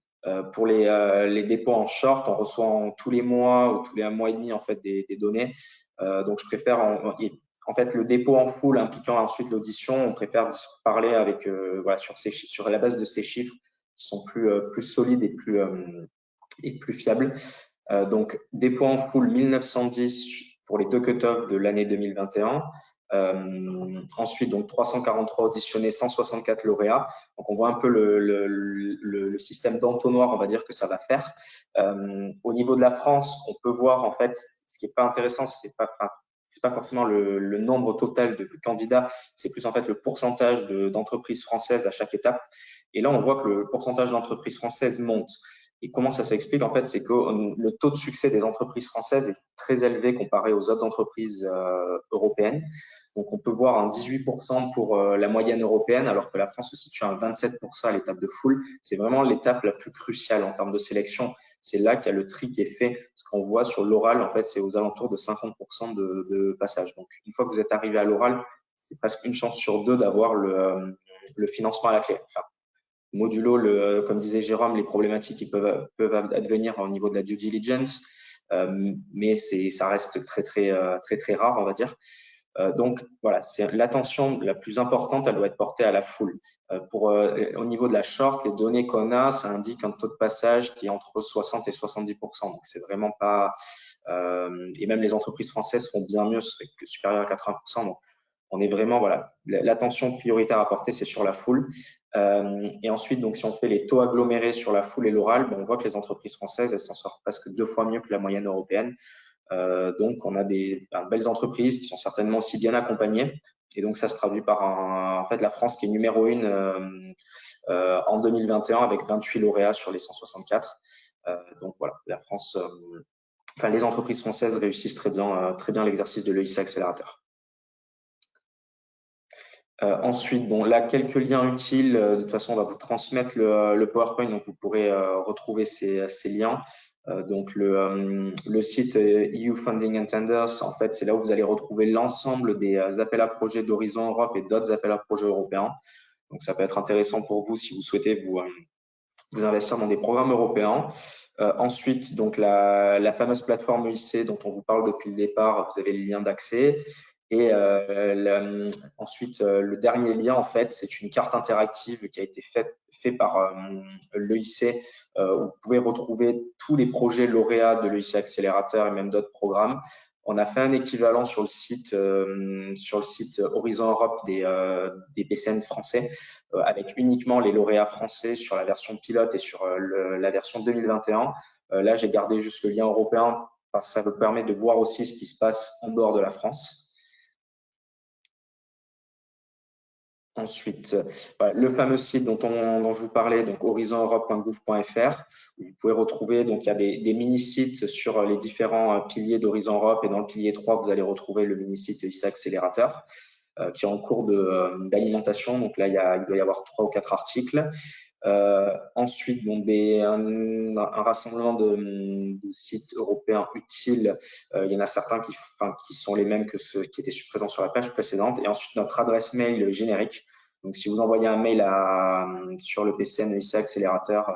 [SPEAKER 1] Pour les dépôts en short, on reçoit tous les mois ou tous les 1 mois et demi en fait des données. Donc, je préfère en fait le dépôt en full impliquant ensuite l'audition. On préfère parler avec voilà sur la base de ces chiffres qui sont plus solides et plus fiables. Donc, dépôt en full 1910 pour les 2 cut-offs de l'année 2021. Ensuite, donc 343 auditionnés, 164 lauréats. Donc, on voit un peu le système d'entonnoir, on va dire que ça va faire. Au niveau de la France, on peut voir en fait, ce qui n'est pas intéressant, c'est pas forcément le nombre total de candidats, c'est plus en fait le pourcentage d'entreprises françaises à chaque étape. Et là, on voit que le pourcentage d'entreprises françaises monte. Et comment ça s'explique en fait, c'est que le taux de succès des entreprises françaises est très élevé comparé aux autres entreprises européennes. Donc, on peut voir un 18% pour la moyenne européenne, alors que la France se situe à 27% à l'étape de full. C'est vraiment l'étape la plus cruciale en termes de sélection. C'est là qu'il y a le tri qui est fait. Ce qu'on voit sur l'oral, en fait, c'est aux alentours de 50% de passage. Donc, une fois que vous êtes arrivé à l'oral, c'est presque une chance sur 2 d'avoir le financement à la clé. Enfin, modulo, comme disait Jérôme, les problématiques qui peuvent advenir au niveau de la due diligence. mais ça reste très rare, on va dire. Donc voilà, c'est l'attention la plus importante, elle doit être portée à la foule. Au niveau de la short, les données qu'on a, ça indique un taux de passage qui est entre 60 et 70%. Donc c'est vraiment pas, et même les entreprises françaises font bien mieux, supérieur à 80%. Donc on est vraiment, voilà, l'attention prioritaire à porter, c'est sur la foule. Et ensuite, donc si on fait les taux agglomérés sur la foule et l'oral, on voit que les entreprises françaises, elles s'en sortent presque 2 fois mieux que la moyenne européenne. Donc, on a des belles entreprises qui sont certainement aussi bien accompagnées. Et donc, ça se traduit par en fait, la France qui est numéro 1 en 2021 avec 28 lauréats sur les 164. Donc, voilà, la France, les entreprises françaises réussissent très bien l'exercice de l'EIC Accélérateur. Ensuite, bon, là, quelques liens utiles. De toute façon, on va vous transmettre le PowerPoint, donc vous pourrez retrouver ces liens. Donc, le site EU Funding and Tenders, en fait, c'est là où vous allez retrouver l'ensemble des appels à projets d'Horizon Europe et d'autres appels à projets européens. Donc, ça peut être intéressant pour vous si vous souhaitez vous investir dans des programmes européens. Ensuite, donc la fameuse plateforme EIC dont on vous parle depuis le départ, vous avez le lien d'accès. Et ensuite, le dernier lien, en fait, c'est une carte interactive qui a été faite par l'EIC, où vous pouvez retrouver tous les projets lauréats de l'EIC Accélérateur et même d'autres programmes. On a fait un équivalent sur le site Horizon Europe des PCN français, avec uniquement les lauréats français sur la version pilote et sur la version 2021. Là, j'ai gardé juste le lien européen parce que ça vous permet de voir aussi ce qui se passe en dehors de la France. Ensuite, le fameux site dont je vous parlais, donc horizoneurope.gouv.fr, où vous pouvez retrouver, donc il y a des mini-sites sur les différents piliers d'Horizon Europe, et dans le pilier 3, vous allez retrouver le mini-site EIC Accélérateur, qui est en cours d'alimentation. Donc là, il doit y avoir 3 ou 4 articles. Ensuite, bon, un rassemblement de sites européens utiles. Il y en a certains qui sont les mêmes que ceux qui étaient présents sur la page précédente. Et ensuite, notre adresse mail générique. Donc, si vous envoyez un mail sur le PCN EIC Accélérateur,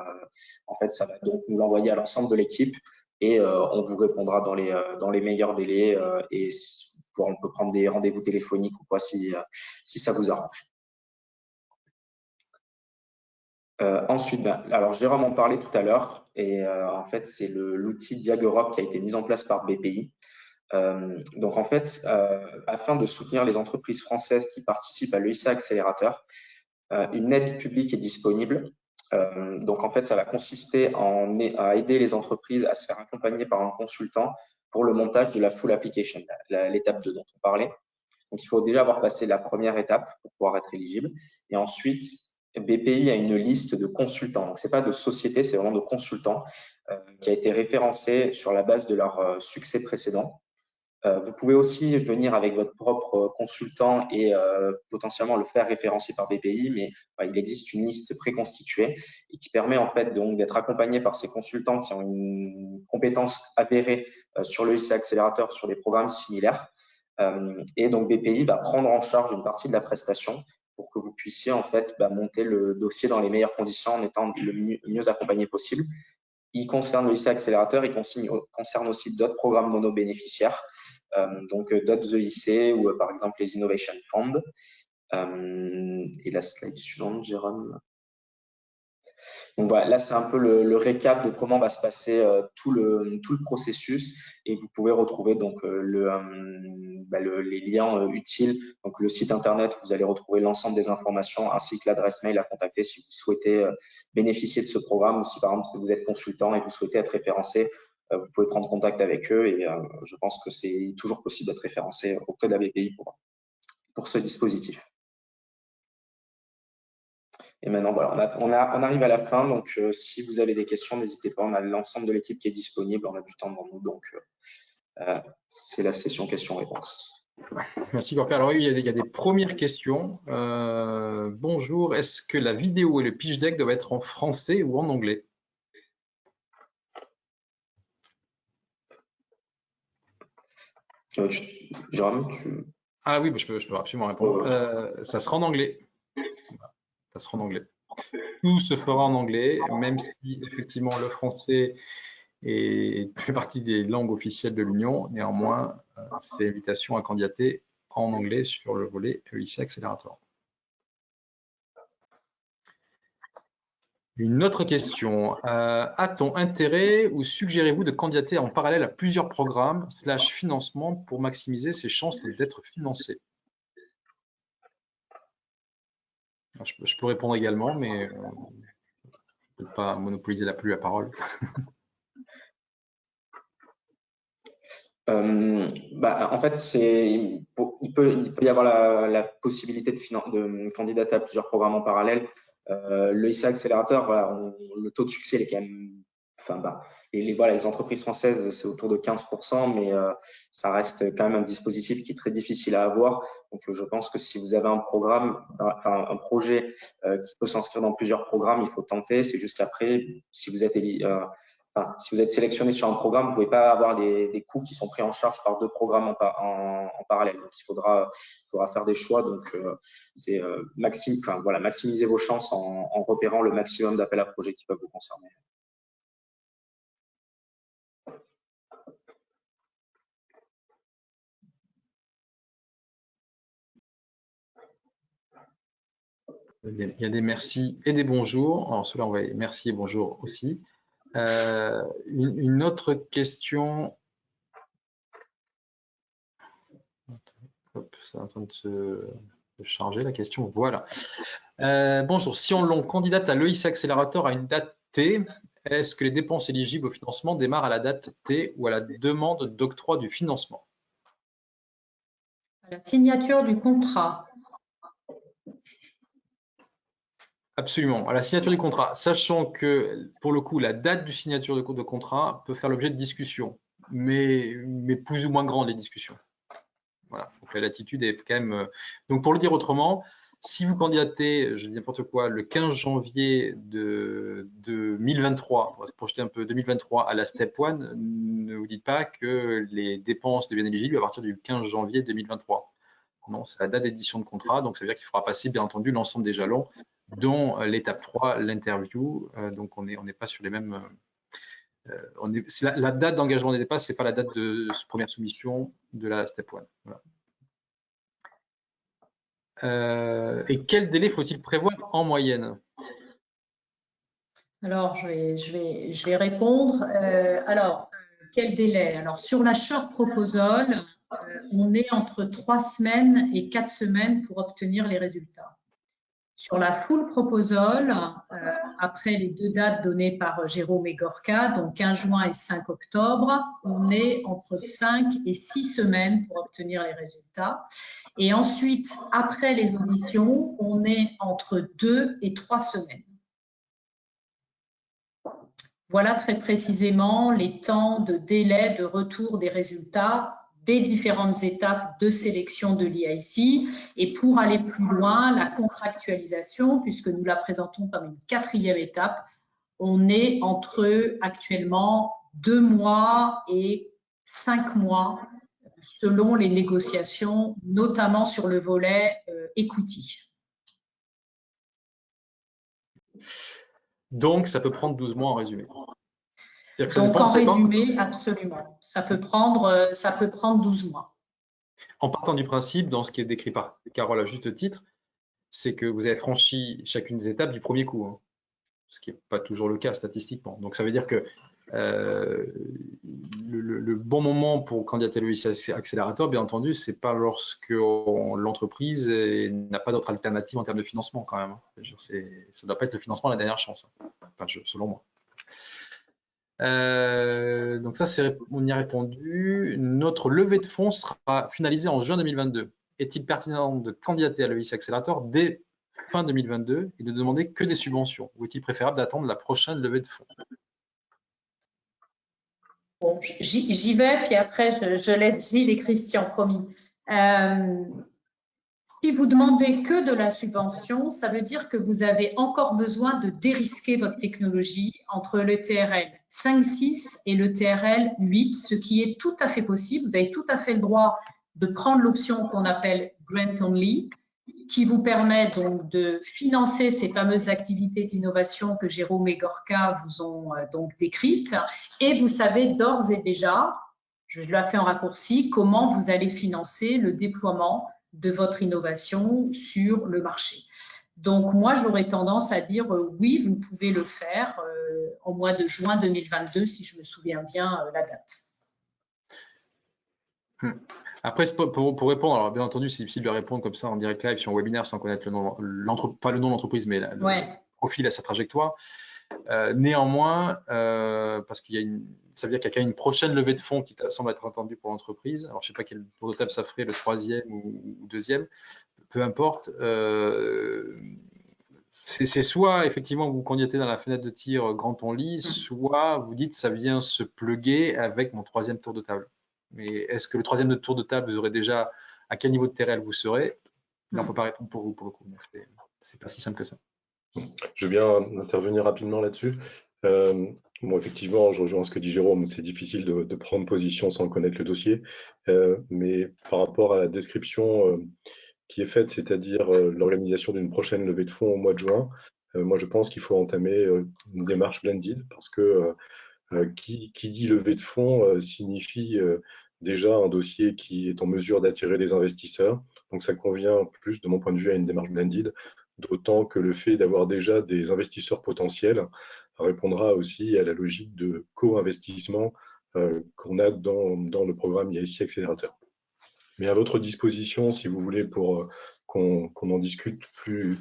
[SPEAKER 1] en fait, ça va donc nous l'envoyer à l'ensemble de l'équipe et on vous répondra dans les meilleurs délais et on peut prendre des rendez-vous téléphoniques ou quoi si ça vous arrange. Ensuite, alors Jérôme en parlait tout à l'heure, et en fait, c'est l'outil Diag Europe qui a été mis en place par BPI. Donc, en fait, afin de soutenir les entreprises françaises qui participent à l'EIC Accélérateur, une aide publique est disponible. Donc, en fait, ça va consister à aider les entreprises à se faire accompagner par un consultant pour le montage de la full application, l'étape 2 dont on parlait. Donc, il faut déjà avoir passé la première étape pour pouvoir être éligible. Et ensuite, BPI a une liste de consultants. Donc, ce n'est pas de société, c'est vraiment de consultants qui a été référencée sur la base de leur succès précédent. Vous pouvez aussi venir avec votre propre consultant et potentiellement le faire référencer par BPI, mais il existe une liste préconstituée et qui permet en fait donc d'être accompagné par ces consultants qui ont une compétence avérée sur le EIC Accélérateur sur des programmes similaires. Et donc BPI va prendre en charge une partie de la prestation pour que vous puissiez en fait monter le dossier dans les meilleures conditions en étant le mieux accompagné possible. Il concerne le EIC Accélérateur, il concerne aussi d'autres programmes monobénéficiaires, donc d'autres EIC ou par exemple les Innovation Fund. Et la slide suivante, Jérôme. Donc voilà, là c'est un peu le récap de comment va se passer tout le processus, et vous pouvez retrouver donc les liens utiles, donc le site internet où vous allez retrouver l'ensemble des informations ainsi que l'adresse mail à contacter si vous souhaitez bénéficier de ce programme, ou si par exemple vous êtes consultant et vous souhaitez être référencé, vous pouvez prendre contact avec eux, et je pense que c'est toujours possible d'être référencé auprès de la BPI pour ce dispositif. Et maintenant, voilà, on arrive à la fin, donc si vous avez des questions, n'hésitez pas, on a l'ensemble de l'équipe qui est disponible, on a du temps devant nous, donc c'est la session questions-réponses.
[SPEAKER 2] Merci Gorka. Alors il y a des premières questions. Bonjour, est-ce que la vidéo et le pitch deck doivent être en français ou en anglais?
[SPEAKER 1] Jérôme,
[SPEAKER 2] Ah oui, je peux absolument répondre. Ça sera en anglais. Ça sera en anglais. Tout se fera en anglais, même si effectivement le français et fait partie des langues officielles de l'Union. Néanmoins, c'est invitation à candidater en anglais sur le volet EIC Accelerator. Une autre question. A-t-on intérêt ou suggérez-vous de candidater en parallèle à plusieurs programmes / financements pour maximiser ses chances d'être financé? Je peux répondre également, mais je ne peux pas monopoliser la parole.
[SPEAKER 1] En fait, il peut y avoir la possibilité de candidater à plusieurs programmes en parallèle. L'EIC Accelerator, voilà, le taux de succès il est quand même bas. Et les entreprises françaises, c'est autour de 15%, mais ça reste quand même un dispositif qui est très difficile à avoir. Donc, je pense que si vous avez un projet qui peut s'inscrire dans plusieurs programmes, il faut tenter. C'est juste qu'après, si vous êtes sélectionné sur un programme, vous ne pouvez pas avoir des coûts qui sont pris en charge par deux programmes en parallèle. Donc, il faudra faire des choix. Donc, maximiser vos chances en repérant le maximum d'appels à projets qui peuvent vous concerner.
[SPEAKER 2] Il y a des merci et des bonjours. Alors, ceux-là, on va merci et bonjour aussi. Une autre question. Hop, c'est en train de se charger la question. Voilà. Bonjour. Si on candidate à l'EIC Accelerator à une date T, est-ce que les dépenses éligibles au financement démarrent à la date T ou à la demande d'octroi du financement?
[SPEAKER 3] À la signature du contrat.
[SPEAKER 2] Absolument, à la signature du contrat, sachant que pour le coup, la date de signature de contrat peut faire l'objet de discussions, mais plus ou moins grandes les discussions. Voilà, donc la latitude est quand même. Donc pour le dire autrement, si vous candidatez, je dis n'importe quoi, le 15 janvier de 2023, on va se projeter un peu 2023 à la Step 1, ne vous dites pas que les dépenses deviennent éligibles à partir du 15 janvier 2023. Non, c'est la date d'édition de contrat, donc ça veut dire qu'il faudra passer bien entendu l'ensemble des jalons, dont l'étape 3, l'interview. Donc on n'est pas sur les mêmes. La date d'engagement des dépenses, c'est pas la date de première soumission de la Step 1. Voilà. Et quel délai faut-il prévoir en moyenne?
[SPEAKER 3] Alors, je vais répondre. Alors, quel délai? Alors, sur la short proposal, on est entre 3 semaines et 4 semaines pour obtenir les résultats. Sur la full proposal, après les 2 dates données par Jérôme et Gorka, donc 15 juin et 5 octobre, on est entre 5 et 6 semaines pour obtenir les résultats. Et ensuite, après les auditions, on est entre 2 et 3 semaines. Voilà très précisément les temps de délai de retour des résultats des différentes étapes de sélection de l'EIC. Et pour aller plus loin, la contractualisation, puisque nous la présentons comme une 4e étape, on est entre actuellement 2 mois et 5 mois selon les négociations, notamment sur le volet equity.
[SPEAKER 2] Donc, ça peut prendre 12 mois en résumé.
[SPEAKER 3] Donc, en résumé, absolument. Ça peut prendre 12 mois.
[SPEAKER 2] En partant du principe, dans ce qui est décrit par Carole à juste titre, c'est que vous avez franchi chacune des étapes du premier coup, hein, ce qui n'est pas toujours le cas statistiquement. Donc, ça veut dire que le bon moment pour candidater à l'EIC Accelerator, bien entendu, ce n'est pas lorsque l'entreprise n'a pas d'autre alternative en termes de financement quand même. Ça ne doit pas être le financement la dernière chance, enfin, selon moi. Donc ça, on y a répondu. Notre levée de fonds sera finalisée en juin 2022. Est-il pertinent de candidater à l'EIC Accelerator dès fin 2022 et de demander que des subventions? Ou est-il préférable d'attendre la prochaine levée de fonds?
[SPEAKER 3] Bon, j'y vais, puis après, je laisse Gilles et Christian, promis. Si vous demandez que de la subvention, ça veut dire que vous avez encore besoin de dérisquer votre technologie entre le TRL 5.6 et le TRL 8, ce qui est tout à fait possible. Vous avez tout à fait le droit de prendre l'option qu'on appelle Grant Only. qui vous permet donc de financer ces fameuses activités d'innovation que Jérôme et Gorka vous ont donc décrites. Et vous savez d'ores et déjà, je la fais en raccourci, comment vous allez financer le déploiement de votre innovation sur le marché. Donc, moi, j'aurais tendance à dire oui, vous pouvez le faire au mois de juin 2022, si je me souviens bien la date.
[SPEAKER 2] Après, pour répondre, alors bien entendu, c'est difficile de répondre comme ça en direct live sur un webinaire sans connaître le nom, pas le nom de l'entreprise, mais le profil à sa trajectoire. Néanmoins, parce qu'il y a ça veut dire qu'il y a quand même une prochaine levée de fonds qui semble être attendue pour l'entreprise. Alors, je ne sais pas quel tour de table ça ferait, le 3e ou 2e, peu importe. C'est soit effectivement vous candidatez dans la fenêtre de tir grand ton lit, soit vous dites ça vient se pluguer avec mon 3e tour de table. Mais est-ce que le 3e tour de table, vous aurez déjà à quel niveau de TRL vous serez? Là, on ne peut pas répondre pour vous pour le coup. C'est pas si simple que ça.
[SPEAKER 4] Je veux bien intervenir rapidement là-dessus. Bon, effectivement, je rejoins ce que dit Jérôme, c'est difficile de prendre position sans connaître le dossier, mais par rapport à la description qui est faite, c'est-à-dire l'organisation d'une prochaine levée de fonds au mois de juin, moi je pense qu'il faut entamer une démarche blended parce que qui dit levée de fonds signifie déjà un dossier qui est en mesure d'attirer des investisseurs. Donc ça convient plus, de mon point de vue, à une démarche blended, d'autant que le fait d'avoir déjà des investisseurs potentiels répondra aussi à la logique de co-investissement qu'on a dans le programme IAICI Accélérateur. Mais à votre disposition, si vous voulez, pour qu'on en discute plus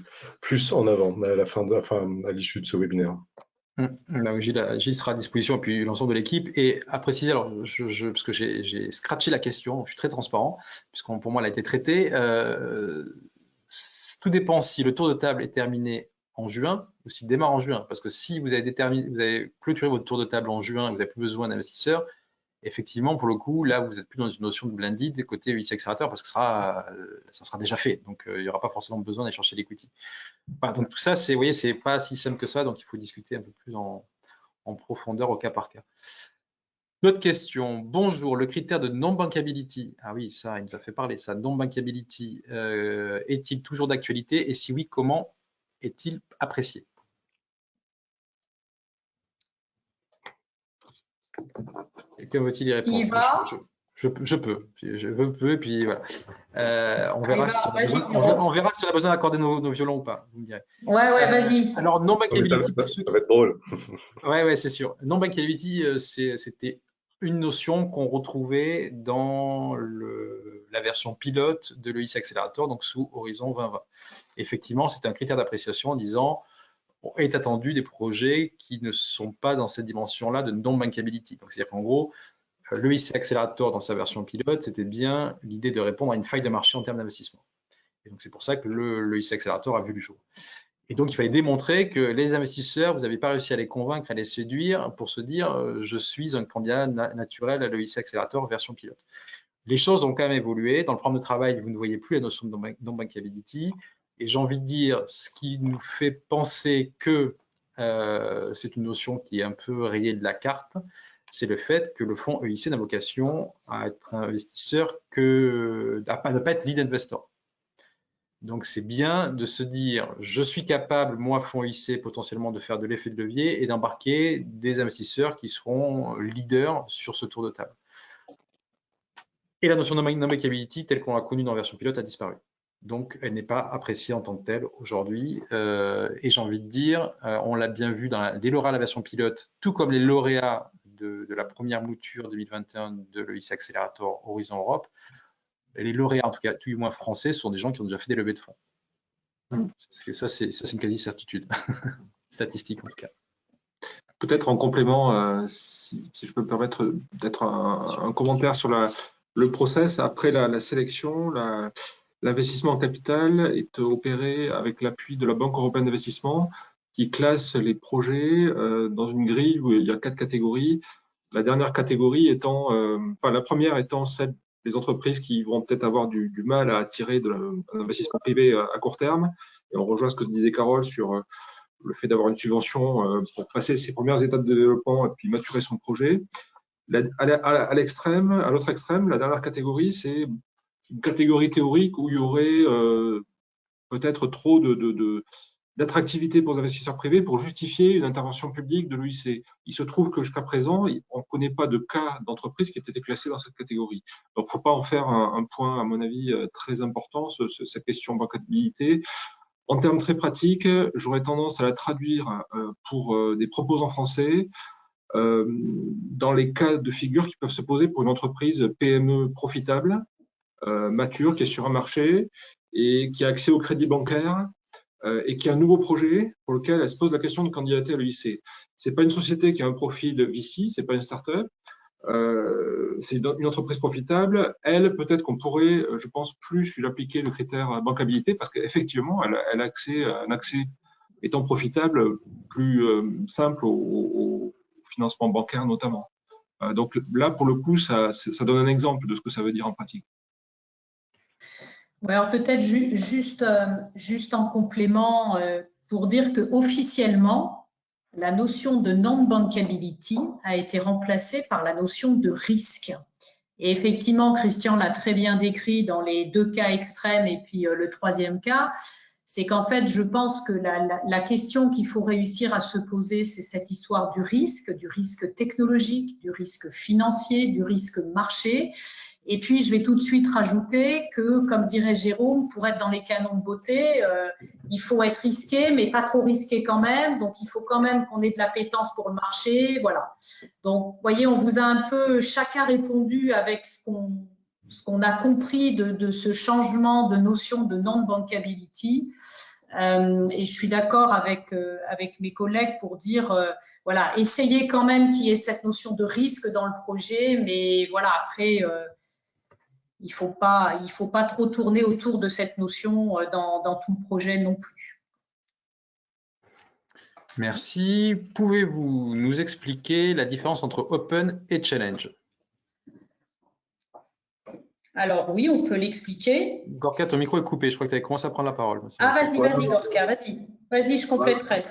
[SPEAKER 4] en avant, à l'issue de ce webinaire.
[SPEAKER 2] Gilles sera à disposition, et puis l'ensemble de l'équipe. Et à préciser, alors, parce que j'ai scratché la question, je suis très transparent, puisque pour moi, elle a été traitée. Tout dépend si le tour de table est terminé en juin ou s'il démarre en juin. Parce que si vous avez clôturé votre tour de table en juin et vous n'avez plus besoin d'investisseurs, effectivement, pour le coup, là, vous n'êtes plus dans une notion de blended côté IAICI Accélérateur parce que ça sera déjà fait. Donc, il n'y aura pas forcément besoin d'aller chercher l'equity. Voilà, donc tout ça, vous voyez, c'est pas si simple que ça, donc il faut discuter un peu plus en profondeur au cas par cas. D'autres questions. Bonjour, le critère de non-bankability. Ah oui, ça, il nous a fait parler, ça. Non-bankability est-il toujours d'actualité? Et si oui, comment est-il apprécié? Quelqu'un veut-il y répondre? Je peux, je veux, puis voilà. On verra si on a besoin d'accorder nos violons ou pas, vous me direz.
[SPEAKER 3] Ouais, vas-y.
[SPEAKER 2] Alors, non-bankability,
[SPEAKER 4] ça va être drôle.
[SPEAKER 2] Ouais, c'est sûr. Non-bankability, c'était une notion qu'on retrouvait dans la version pilote de l'EICI Accélérateur, donc sous Horizon 2020. Effectivement, c'est un critère d'appréciation en disant est attendu des projets qui ne sont pas dans cette dimension-là de non-bankability. Donc, c'est-à-dire qu'en gros, l'EICI Accélérateur, dans sa version pilote, c'était bien l'idée de répondre à une faille de marché en termes d'investissement. Et donc, c'est pour ça que l'EICI Accélérateur a vu le jour. Et donc, il fallait démontrer que les investisseurs, vous n'avez pas réussi à les convaincre, à les séduire pour se dire je suis un candidat naturel à l'EICI Accélérateur version pilote. Les choses ont quand même évolué. Dans le programme de travail, vous ne voyez plus la notion de non-bankability. Et j'ai envie de dire, ce qui nous fait penser que c'est une notion qui est un peu rayée de la carte, c'est le fait que le fonds EIC n'a vocation à être un investisseur à ne pas être lead investor. Donc, c'est bien de se dire, je suis capable, moi, fonds EIC, potentiellement de faire de l'effet de levier et d'embarquer des investisseurs qui seront leaders sur ce tour de table. Et la notion de non-bankability, telle qu'on l'a connue dans la version pilote, a disparu. Donc, elle n'est pas appréciée en tant que telle aujourd'hui. Et j'ai envie de dire, on l'a bien vu dans les lauréats de la version pilote, tout comme les lauréats de la première mouture 2021 de l'EICI Accélérateur Horizon Europe. Les lauréats, en tout cas, tout du moins français, sont des gens qui ont déjà fait des levées de fonds. Ça, c'est une quasi-certitude, statistique en tout cas.
[SPEAKER 5] Peut-être en complément, si je peux me permettre d'être un commentaire sur le process. Après la sélection, l'investissement en capital est opéré avec l'appui de la Banque européenne d'investissement qui classe les projets dans une grille où il y a 4 catégories. La dernière catégorie étant, la première étant celle des entreprises qui vont peut-être avoir du mal à attirer de l'investissement privé à court terme. Et on rejoint ce que disait Carole sur le fait d'avoir une subvention pour passer ses premières étapes de développement et puis maturer son projet. À l'autre extrême, la dernière catégorie, c'est une catégorie théorique où il y aurait peut-être trop d'attractivité pour les investisseurs privés pour justifier une intervention publique de l'OIC. Il se trouve que jusqu'à présent, on ne connaît pas de cas d'entreprise qui aient été classés dans cette catégorie. Donc, il ne faut pas en faire un point, à mon avis, très important, cette question de bancabilité. En termes très pratiques, j'aurais tendance à la traduire pour des proposants français dans les cas de figure qui peuvent se poser pour une entreprise PME profitable, mature, qui est sur un marché et qui a accès au crédit bancaire et qui a un nouveau projet pour lequel elle se pose la question de candidater à l'EIC. C'est pas une société qui a un profil VC, c'est pas une start-up, c'est une entreprise profitable. Elle, peut-être qu'on pourrait, je pense, plus lui appliquer le critère bancabilité parce qu'effectivement, elle a un accès étant profitable plus simple au financement bancaire notamment. Donc là, pour le coup, ça donne un exemple de ce que ça veut dire en pratique.
[SPEAKER 3] Ouais, alors peut-être juste en complément pour dire que officiellement, la notion de non-bankability a été remplacée par la notion de risque. Et effectivement, Christian l'a très bien décrit dans les deux cas extrêmes et puis le troisième cas, c'est qu'en fait, je pense que la question qu'il faut réussir à se poser, c'est cette histoire du risque technologique, du risque financier, du risque marché. Et puis, je vais tout de suite rajouter que, comme dirait Jérôme, pour être dans les canons de beauté, il faut être risqué, mais pas trop risqué quand même. Donc, il faut quand même qu'on ait de l'appétence pour le marché. Voilà. Donc, vous voyez, on vous a un peu chacun répondu avec ce qu'on a compris de ce changement de notion de non-bankability. Et je suis d'accord avec mes collègues pour dire, voilà, essayez quand même qu'il y ait cette notion de risque dans le projet, mais voilà, après, il ne faut pas trop tourner autour de cette notion dans tout le projet non plus.
[SPEAKER 2] Merci. Pouvez-vous nous expliquer la différence entre Open et Challenge?
[SPEAKER 3] Alors oui, on peut l'expliquer.
[SPEAKER 2] Gorka, ton micro est coupé. Je crois que tu avais commencé à prendre la parole.
[SPEAKER 3] Ah, vas-y, Gorka, vas-y, je compléterai.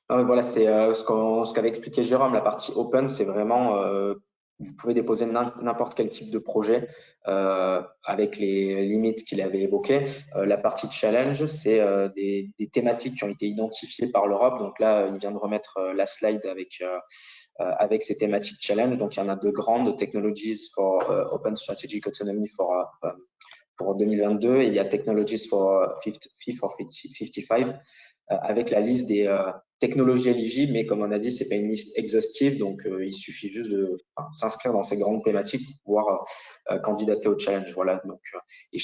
[SPEAKER 1] Voilà, c'est ce qu'avait expliqué Jérôme. La partie Open, c'est vraiment vous pouvez déposer n'importe quel type de projet avec les limites qu'il avait évoquées. La partie Challenge, c'est des thématiques qui ont été identifiées par l'Europe. Donc là, il vient de remettre la slide avec ces thématiques Challenge. Donc, il y en a deux grandes, Technologies for Open Strategic Autonomy pour 2022 et il y a Technologies for 55 avec la liste des technologies éligibles, mais comme on a dit, c'est pas une liste exhaustive, donc il suffit juste de s'inscrire dans ces grandes thématiques pour pouvoir candidater au challenge. Voilà. Donc, et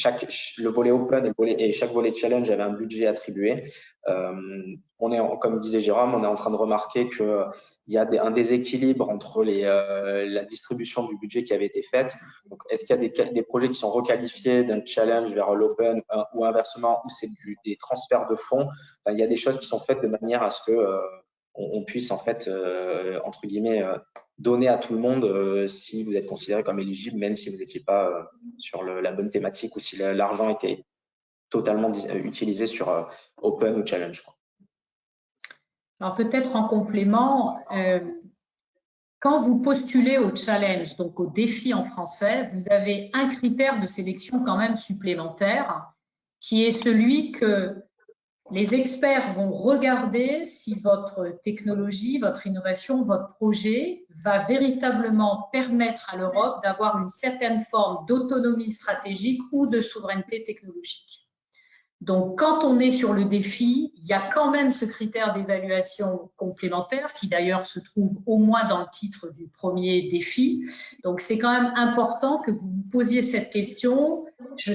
[SPEAKER 1] le volet open et chaque volet challenge avait un budget attribué. Comme disait Jérôme, on est en train de remarquer que il y a un déséquilibre entre la distribution du budget qui avait été faite. Donc, est-ce qu'il y a des projets qui sont requalifiés d'un challenge vers l'open ou inversement, ou c'est des transferts de fonds? Enfin, il y a des choses qui sont faites de manière à ce que on puisse en fait entre guillemets donner à tout le monde si vous êtes considéré comme éligible, même si vous n'étiez pas sur la bonne thématique ou si l'argent était totalement utilisé sur open ou challenge.
[SPEAKER 3] Alors peut-être en complément, quand vous postulez au challenge, donc au défi en français, vous avez un critère de sélection quand même supplémentaire, qui est celui que les experts vont regarder si votre technologie, votre innovation, votre projet va véritablement permettre à l'Europe d'avoir une certaine forme d'autonomie stratégique ou de souveraineté technologique. Donc, quand on est sur le défi, il y a quand même ce critère d'évaluation complémentaire qui d'ailleurs se trouve au moins dans le titre du premier défi. Donc, c'est quand même important que vous vous posiez cette question. Je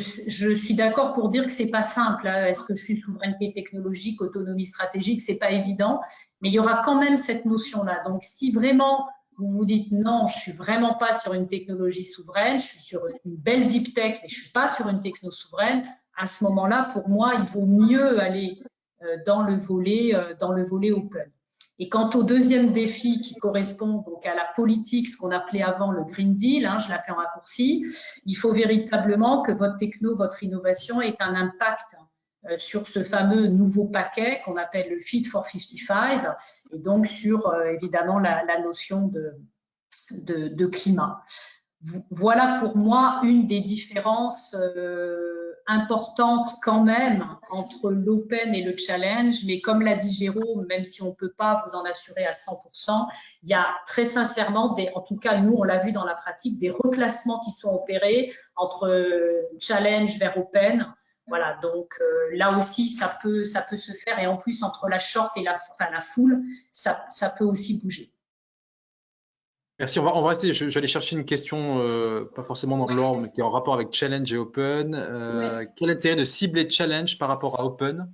[SPEAKER 3] suis d'accord pour dire que c'est pas simple. Est-ce que je suis souveraineté technologique, autonomie stratégique? C'est pas évident, mais il y aura quand même cette notion-là. Donc, si vraiment vous vous dites non, je suis vraiment pas sur une technologie souveraine, je suis sur une belle deep tech, mais je suis pas sur une techno souveraine, à ce moment-là, pour moi, il vaut mieux aller dans le volet open. Et quant au deuxième défi qui correspond donc à la politique, ce qu'on appelait avant le Green Deal, je la fais en raccourci, il faut véritablement que votre techno, votre innovation ait un impact sur ce fameux nouveau paquet qu'on appelle le Fit for 55 et donc sur évidemment la notion de climat. Voilà pour moi une des différences importante quand même entre l'open et le challenge, mais comme l'a dit Jérôme, même si on ne peut pas vous en assurer à 100%, il y a très sincèrement, en tout cas nous on l'a vu dans la pratique, des reclassements qui sont opérés entre challenge vers open. Voilà, donc là aussi ça peut se faire, et en plus entre la short et la full, ça peut aussi bouger.
[SPEAKER 2] Merci, on va rester, je vais aller chercher une question, pas forcément dans l'ordre, mais qui est en rapport avec challenge et open. Quel est l'intérêt de cibler challenge par rapport à open?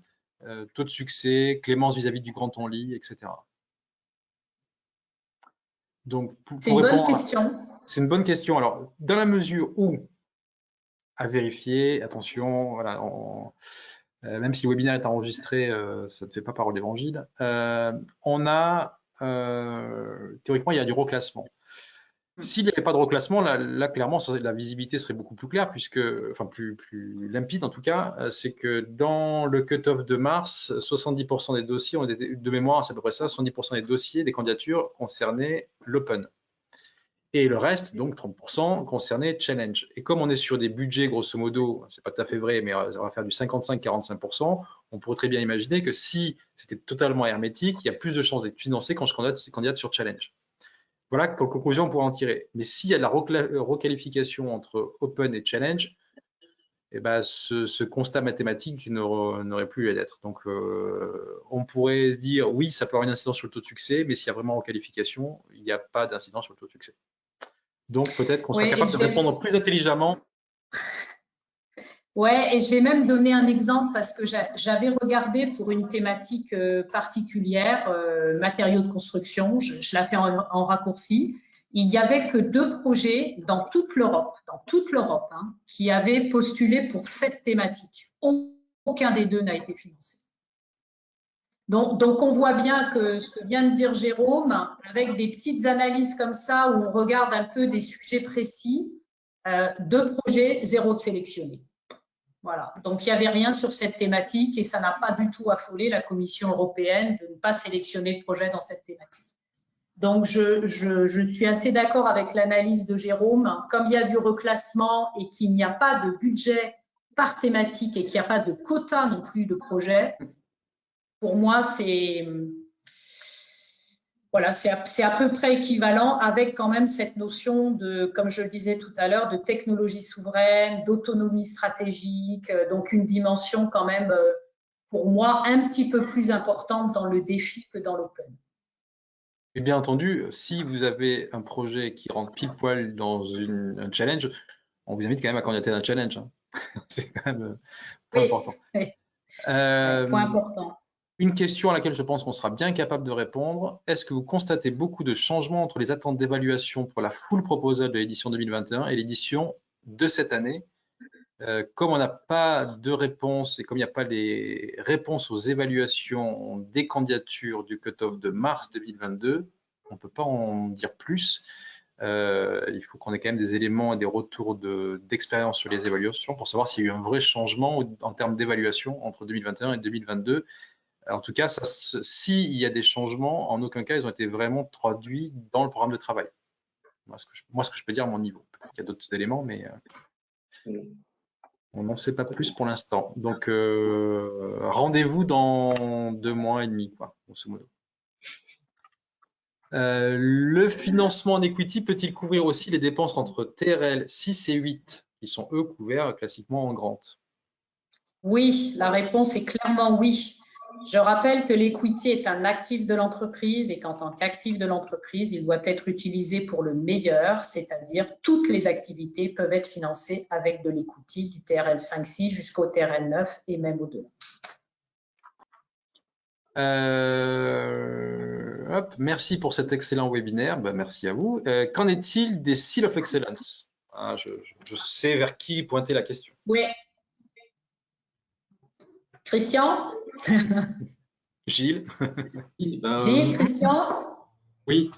[SPEAKER 2] Taux de succès, clémence vis-à-vis du grand only, etc. Donc,
[SPEAKER 3] c'est une bonne question.
[SPEAKER 2] C'est une bonne question. Alors, dans la mesure où, à vérifier, attention, voilà, même si le webinaire est enregistré, ça ne fait pas parole d'évangile, on a, théoriquement, il y a du reclassement. S'il n'y avait pas de reclassement, là clairement, la visibilité serait beaucoup plus claire, puisque, enfin plus limpide en tout cas, c'est que dans le cut-off de mars, 70% des dossiers, de mémoire, c'est à peu près ça, 70% des dossiers, des candidatures concernaient l'open. Et le reste, donc 30%, concernait challenge. Et comme on est sur des budgets, grosso modo, c'est pas tout à fait vrai, mais on va faire du 55-45%, on pourrait très bien imaginer que si c'était totalement hermétique, il y a plus de chances d'être financé quand je candidate sur challenge. Voilà quelle conclusion on pourrait en tirer. Mais s'il y a de la requalification entre open et challenge, eh ben, ce constat mathématique n'aurait plus lieu d'être. Donc, on pourrait se dire, oui, ça peut avoir une incidence sur le taux de succès, mais s'il y a vraiment requalification, il n'y a pas d'incidence sur le taux de succès. Donc, peut-être qu'on sera capable de répondre plus intelligemment.
[SPEAKER 3] Ouais, et je vais même donner un exemple parce que j'avais regardé pour une thématique particulière, matériaux de construction, je la fais en raccourci. Il n'y avait que 2 projets dans toute l'Europe, hein, qui avaient postulé pour cette thématique. Aucun des 2 n'a été financé. Donc, on voit bien que ce que vient de dire Jérôme, avec des petites analyses comme ça où on regarde un peu des sujets précis, 2 projets, 0 de sélectionnés. Voilà, donc il n'y avait rien sur cette thématique et ça n'a pas du tout affolé la Commission européenne de ne pas sélectionner de projet dans cette thématique. Donc je suis assez d'accord avec l'analyse de Jérôme. Comme il y a du reclassement et qu'il n'y a pas de budget par thématique et qu'il n'y a pas de quota non plus de projet, pour moi c'est voilà, c'est à peu près équivalent, avec quand même cette notion de, comme je le disais tout à l'heure, de technologie souveraine, d'autonomie stratégique, donc une dimension quand même, pour moi, un petit peu plus importante dans le défi que dans l'open.
[SPEAKER 2] Et bien entendu, si vous avez un projet qui rentre pile poil dans un challenge, on vous invite quand même à candidater à un challenge. Hein. C'est quand même un point important.
[SPEAKER 3] Oui. Point important.
[SPEAKER 2] Une question à laquelle je pense qu'on sera bien capable de répondre. Est-ce que vous constatez beaucoup de changements entre les attentes d'évaluation pour la full proposal de l'édition 2021 et l'édition de cette année? Comme on n'a pas de réponse et comme il n'y a pas les réponses aux évaluations des candidatures du cut-off de mars 2022, on ne peut pas en dire plus. Il faut qu'on ait quand même des éléments et des retours d'expérience sur les évaluations pour savoir s'il y a eu un vrai changement en termes d'évaluation entre 2021 et 2022. En tout cas, s'il y a des changements, en aucun cas, ils ont été vraiment traduits dans le programme de travail. Moi, ce que je peux dire à mon niveau. Peut-être qu'il y a d'autres éléments, mais on n'en sait pas plus pour l'instant. Donc, rendez-vous dans 2 mois et demi, quoi, grosso modo. Le financement en equity peut-il couvrir aussi les dépenses entre TRL 6 et 8, qui sont eux couverts classiquement en grant?
[SPEAKER 3] Oui, la réponse est clairement oui. Je rappelle que l'equity est un actif de l'entreprise et qu'en tant qu'actif de l'entreprise, il doit être utilisé pour le meilleur, c'est-à-dire toutes les activités peuvent être financées avec de l'equity du TRL 5-6 jusqu'au TRL 9 et même au-delà.
[SPEAKER 2] Merci pour cet excellent webinaire. Merci à vous. Qu'en est-il des Seal of Excellence? Je sais vers qui pointer la question.
[SPEAKER 3] Oui. Christian?
[SPEAKER 2] Gilles?
[SPEAKER 3] Gilles, Christian?
[SPEAKER 5] Oui.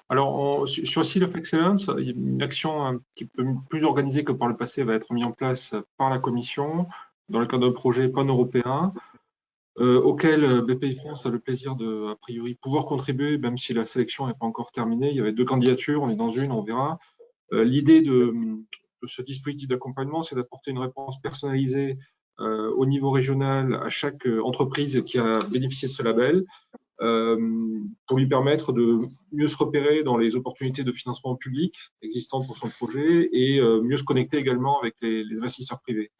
[SPEAKER 5] Alors, sur Seal of Excellence, il y a une action un petit peu plus organisée que par le passé va être mise en place par la Commission dans le cadre d'un projet pan-européen auquel BPI France a le plaisir de, a priori, pouvoir contribuer, même si la sélection n'est pas encore terminée. Il y avait 2 candidatures, on est dans une, on verra. L'idée de ce dispositif d'accompagnement, c'est d'apporter une réponse personnalisée au niveau régional à chaque entreprise qui a bénéficié de ce label, pour lui permettre de mieux se repérer dans les opportunités de financement public existantes pour son projet et mieux se connecter également avec les investisseurs privés.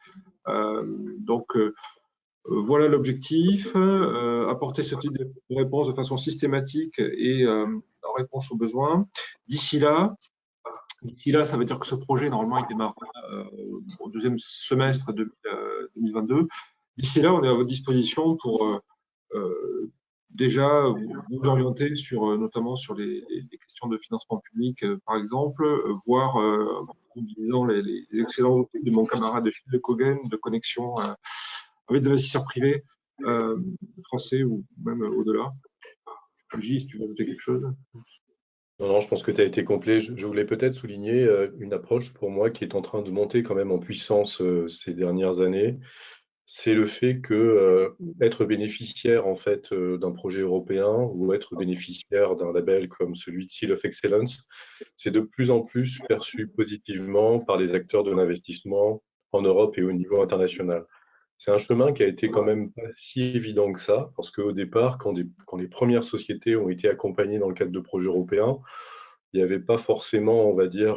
[SPEAKER 5] Voilà l'objectif, apporter ce type de réponse de façon systématique et en réponse aux besoins. D'ici là, ça veut dire que ce projet, normalement, il démarre au deuxième semestre 2022. D'ici là, on est à votre disposition pour déjà vous orienter notamment sur les questions de financement public, par exemple, voir en utilisant les excellents outils de mon camarade Gilles Le Cogen de connexion avec des investisseurs privés français ou même au-delà. Gilles, si tu veux ajouter quelque chose.
[SPEAKER 4] Non, je pense que tu as été complet. Je voulais peut-être souligner une approche pour moi qui est en train de monter quand même en puissance ces dernières années. C'est le fait que être bénéficiaire en fait d'un projet européen ou être bénéficiaire d'un label comme celui de Seal of Excellence, c'est de plus en plus perçu positivement par les acteurs de l'investissement en Europe et au niveau international. C'est un chemin qui a été quand même pas si évident que ça, parce qu'au départ, quand les premières sociétés ont été accompagnées dans le cadre de projets européens, il n'y avait pas forcément, on va dire,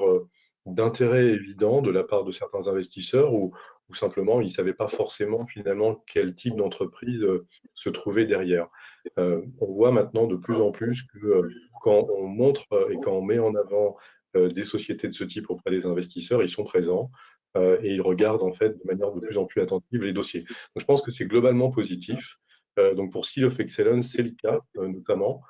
[SPEAKER 4] d'intérêt évident de la part de certains investisseurs ou simplement ils ne savaient pas forcément finalement quel type d'entreprise se trouvait derrière. On voit maintenant de plus en plus que quand on montre et quand on met en avant des sociétés de ce type auprès des investisseurs, ils sont présents et ils regardent en fait de manière de plus en plus attentive les dossiers. Donc, je pense que c'est globalement positif. Donc pour Seal of Excellence, c'est le cas notamment,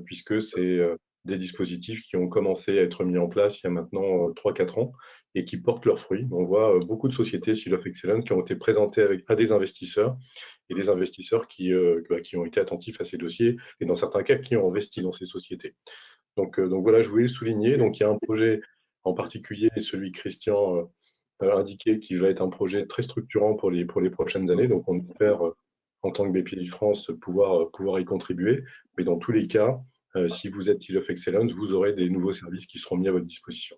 [SPEAKER 4] puisque c'est des dispositifs qui ont commencé à être mis en place il y a maintenant 3-4 ans et qui portent leurs fruits. On voit beaucoup de sociétés Seal of Excellence qui ont été présentées à des investisseurs et des investisseurs qui ont été attentifs à ces dossiers et dans certains cas qui ont investi dans ces sociétés. Donc voilà, je voulais le souligner. Donc il y a un projet en particulier, celui que Christian indiqué, qui va être un projet très structurant pour les prochaines années. Donc on espère, en tant que BPI France, pouvoir y contribuer. Mais dans tous les cas, si vous êtes Seal of Excellence, vous aurez des nouveaux services qui seront mis à votre disposition.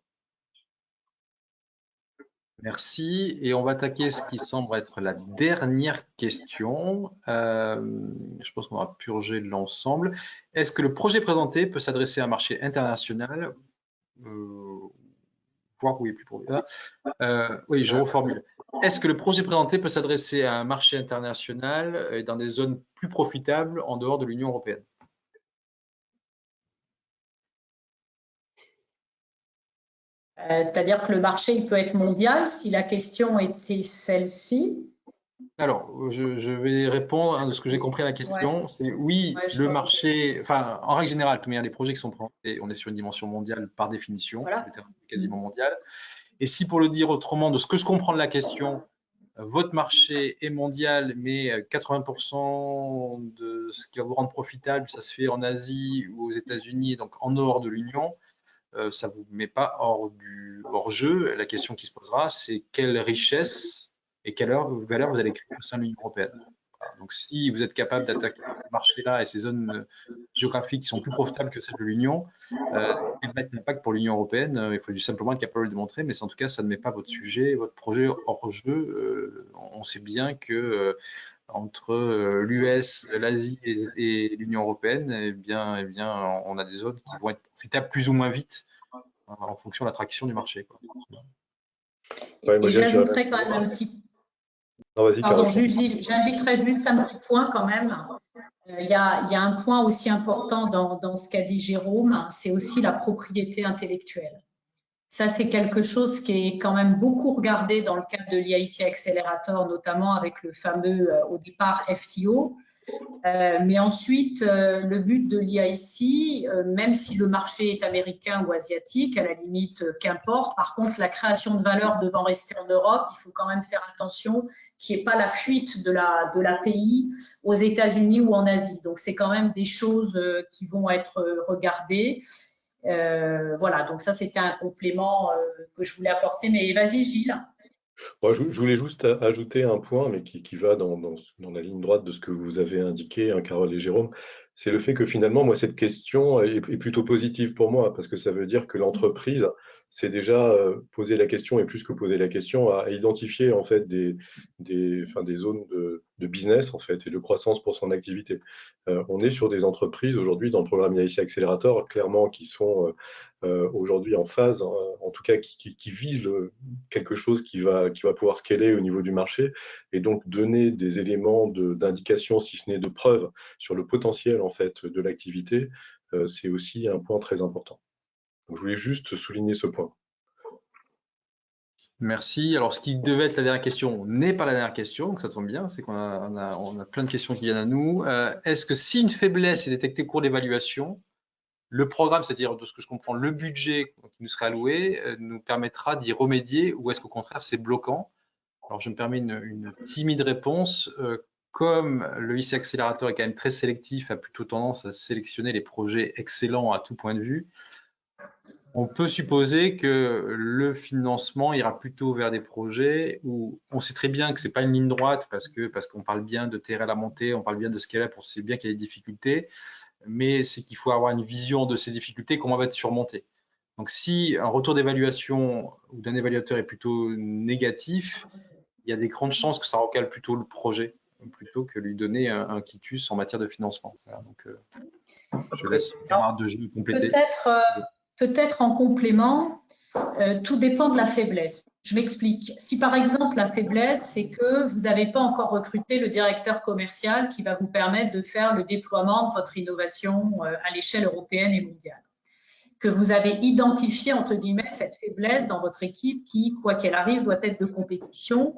[SPEAKER 2] Merci. Et on va attaquer ce qui semble être la dernière question. Je pense qu'on va purger l'ensemble. Est-ce que le projet présenté peut s'adresser à un marché international oui, plus pour oui, je reformule. Est-ce que le projet présenté peut s'adresser à un marché international et dans des zones plus profitables en dehors de l'Union européenne?
[SPEAKER 3] C'est-à-dire que le marché il peut être mondial si la question était celle-ci.
[SPEAKER 2] Alors, je vais répondre à ce que j'ai compris à la question. Ouais. C'est oui, le marché, enfin, en règle générale, les projets qui sont présentés, on est sur une dimension mondiale par définition, voilà. Quasiment mondiale. Et si pour le dire autrement, de ce que je comprends de la question, votre marché est mondial, mais 80% de ce qui va vous rendre profitable, ça se fait en Asie ou aux États-Unis, donc en dehors de l'Union, ça ne vous met pas hors jeu. La question qui se posera, c'est quelle richesse et quelle valeur vous allez créer au sein de l'Union européenne. Voilà. Donc, si vous êtes capable d'attaquer ce marché-là et ces zones géographiques qui sont plus profitables que celles de l'Union, quel va être l'impact pour l'Union européenne? Il faut simplement être capable de le démontrer, mais en tout cas, ça ne met pas votre sujet, votre projet hors jeu. On sait bien que entre l'US, l'Asie et l'Union européenne, eh bien, on a des zones qui vont être profitables plus ou moins vite en fonction de l'attraction du marché, quoi.
[SPEAKER 3] Ouais, et j'ajouterais quand même un petit... Pardon, j'ajouterais juste un petit point quand même. Il y a un point aussi important dans ce qu'a dit Jérôme, c'est aussi la propriété intellectuelle. Ça, c'est quelque chose qui est quand même beaucoup regardé dans le cadre de l'IAIC Accelerator, notamment avec le fameux, au départ, FTO. Mais ensuite, le but de l'IAIC, même si le marché est américain ou asiatique, à la limite, qu'importe. Par contre, la création de valeur devant rester en Europe, il faut quand même faire attention qu'il n'y ait pas la fuite de l'API aux États-Unis ou en Asie. Donc, c'est quand même des choses qui vont être regardées. Voilà, donc ça, c'était un complément que je voulais apporter. Mais vas-y, Gilles.
[SPEAKER 4] Moi, je voulais juste ajouter un point, mais qui va dans la ligne droite de ce que vous avez indiqué, hein, Carole et Jérôme. C'est le fait que finalement, moi, cette question est plutôt positive pour moi, parce que ça veut dire que l'entreprise c'est déjà poser la question, et plus que poser la question, à identifier en fait des zones de business en fait et de croissance pour son activité. On est sur des entreprises aujourd'hui dans le programme IIC Accelerator, clairement, qui sont aujourd'hui en phase, en tout cas qui visent quelque chose qui va pouvoir scaler au niveau du marché, et donc donner des éléments d'indication, si ce n'est de preuve, sur le potentiel en fait de l'activité, c'est aussi un point très important. Donc, je voulais juste souligner ce point.
[SPEAKER 2] Merci. Alors, ce qui devait être la dernière question n'est pas la dernière question, donc ça tombe bien, c'est qu'on a plein de questions qui viennent à nous. Est-ce que si une faiblesse est détectée au cours d'évaluation, le programme, c'est-à-dire de ce que je comprends, le budget qui nous serait alloué, nous permettra d'y remédier, ou est-ce qu'au contraire, c'est bloquant? Alors, je me permets une timide réponse. Comme le IC Accélérateur est quand même très sélectif, a plutôt tendance à sélectionner les projets excellents à tout point de vue, on peut supposer que le financement ira plutôt vers des projets où on sait très bien que ce n'est pas une ligne droite parce qu'on parle bien de TRL à monter, on parle bien de scale-up, on sait bien qu'il y a des difficultés, mais c'est qu'il faut avoir une vision de ces difficultés, comment on va être surmonté. Donc, si un retour d'évaluation ou d'un évaluateur est plutôt négatif, il y a des grandes chances que ça recale plutôt le projet plutôt que lui donner un quitus en matière de financement. Voilà, donc, je laisse Gérard de Gilles compléter.
[SPEAKER 3] Peut-être en complément, tout dépend de la faiblesse. Je m'explique. Si par exemple la faiblesse, c'est que vous n'avez pas encore recruté le directeur commercial qui va vous permettre de faire le déploiement de votre innovation à l'échelle européenne et mondiale, que vous avez identifié, entre guillemets, cette faiblesse dans votre équipe qui, quoi qu'elle arrive, doit être de compétition.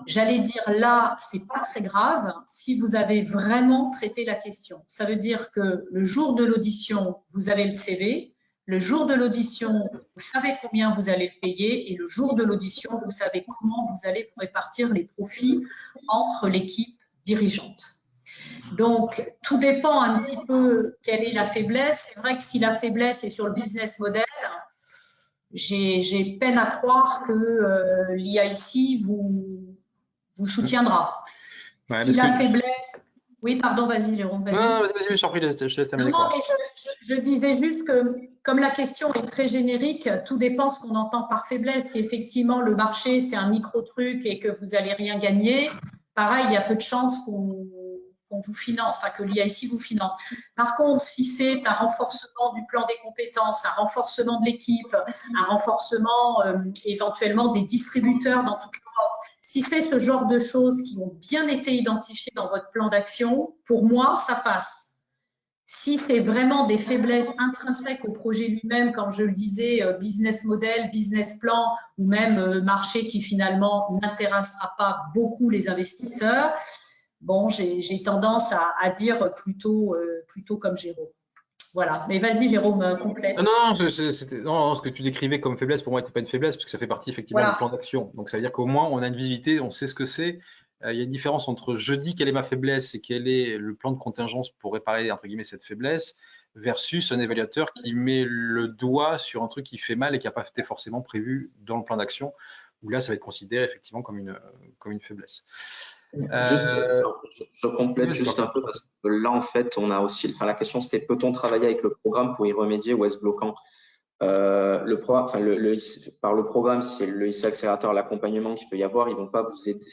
[SPEAKER 3] J'allais dire là, c'est pas très grave si vous avez vraiment traité la question. Ça veut dire que le jour de l'audition, vous avez le CV. Le jour de l'audition, vous savez combien vous allez le payer, et le jour de l'audition, vous savez comment vous allez vous répartir les profits entre l'équipe dirigeante. Donc, tout dépend un petit peu quelle est la faiblesse. C'est vrai que si la faiblesse est sur le business model, j'ai peine à croire que l'IIC vous soutiendra.
[SPEAKER 2] Ouais,
[SPEAKER 3] si la faiblesse… Oui, pardon, vas-y Jérôme, vas-y.
[SPEAKER 2] Non, vas-y, je t'en prie, je te laisse terminer.
[SPEAKER 3] Non, mais je disais juste que comme la question est très générique, tout dépend ce qu'on entend par faiblesse. Si effectivement le marché c'est un micro-truc et que vous n'allez rien gagner, pareil, il y a peu de chances qu'on vous finance, enfin que l'IIC vous finance. Par contre, si c'est un renforcement du plan des compétences, un renforcement de l'équipe, un renforcement éventuellement des distributeurs dans toute l'Europe, si c'est ce genre de choses qui ont bien été identifiées dans votre plan d'action, pour moi, ça passe. Si c'est vraiment des faiblesses intrinsèques au projet lui-même, comme je le disais, business model, business plan, ou même marché qui finalement n'intéressera pas beaucoup les investisseurs, bon, j'ai tendance à dire plutôt comme Jérôme. Voilà. Mais vas-y, Jérôme, complète.
[SPEAKER 2] Non, ce que tu décrivais comme faiblesse, pour moi, n'était pas une faiblesse, parce que ça fait partie effectivement du plan d'action. Donc, ça veut dire qu'au moins, on a une visibilité, on sait ce que c'est. Il y a une différence entre je dis quelle est ma faiblesse et quel est le plan de contingence pour réparer, entre guillemets, cette faiblesse, versus un évaluateur qui met le doigt sur un truc qui fait mal et qui n'a pas été forcément prévu dans le plan d'action, où là, ça va être considéré effectivement comme une faiblesse.
[SPEAKER 1] Je complète juste un peu parce que là, en fait, on a aussi, la question c'était peut-on travailler avec le programme pour y remédier ou est-ce bloquant? Par le programme, c'est le IC Accélérateur, l'accompagnement qu'il peut y avoir, ils vont pas vous aider.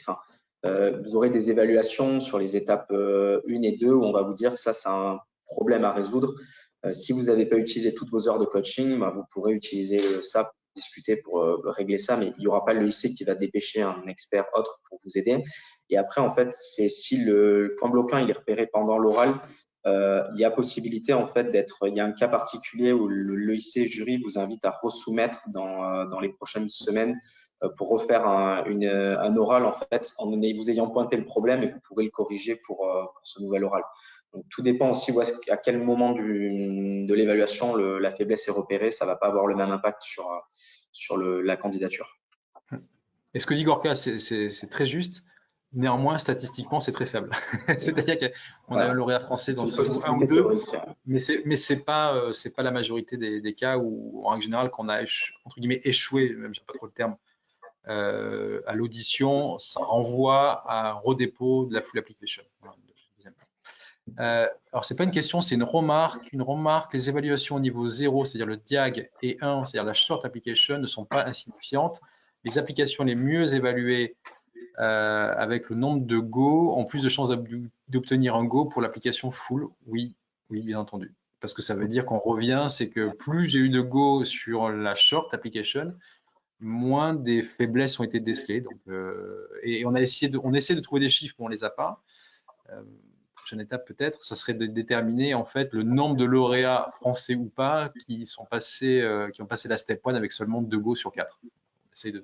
[SPEAKER 1] Vous aurez des évaluations sur les étapes 1 et 2 où on va vous dire ça, c'est un problème à résoudre. Si vous n'avez pas utilisé toutes vos heures de coaching, vous pourrez utiliser ça pour discuter pour régler ça, mais il n'y aura pas le IC qui va dépêcher un expert autre pour vous aider. Et après, en fait, c'est si le point bloquant il est repéré pendant l'oral, il y a possibilité en fait il y a un cas particulier où l'EIC jury vous invite à resoumettre dans les prochaines semaines pour refaire un oral en fait en vous ayant pointé le problème et vous pourrez le corriger pour ce nouvel oral. Donc tout dépend aussi à quel moment de l'évaluation la faiblesse est repérée, ça va pas avoir le même impact sur la candidature.
[SPEAKER 2] Et ce que dit Gorka, c'est très juste. Néanmoins, statistiquement, c'est très faible. C'est-à-dire qu'on a un lauréat français dans ce un ou deux, mais c'est pas la majorité des cas où, en règle générale, qu'on a entre guillemets échoué, même je sais pas trop le terme, à l'audition, ça renvoie à un redépôt de la full application. Voilà. Alors, ce n'est pas une question, c'est une remarque. Une remarque, les évaluations au niveau 0, c'est-à-dire le DIAG, et 1, c'est-à-dire la short application, ne sont pas insignifiantes. Les applications les mieux évaluées avec le nombre de Go ont plus de chances d'obtenir un Go pour l'application full. Oui, oui, bien entendu. Parce que ça veut dire qu'on revient, c'est que plus j'ai eu de Go sur la short application, moins des faiblesses ont été décelées. Donc, et on essaie de trouver des chiffres, mais on ne les a pas. Prochaine étape peut-être, ça serait de déterminer en fait le nombre de lauréats français ou pas qui ont passé la step 1 avec seulement 2 Go sur 4. On essaye de...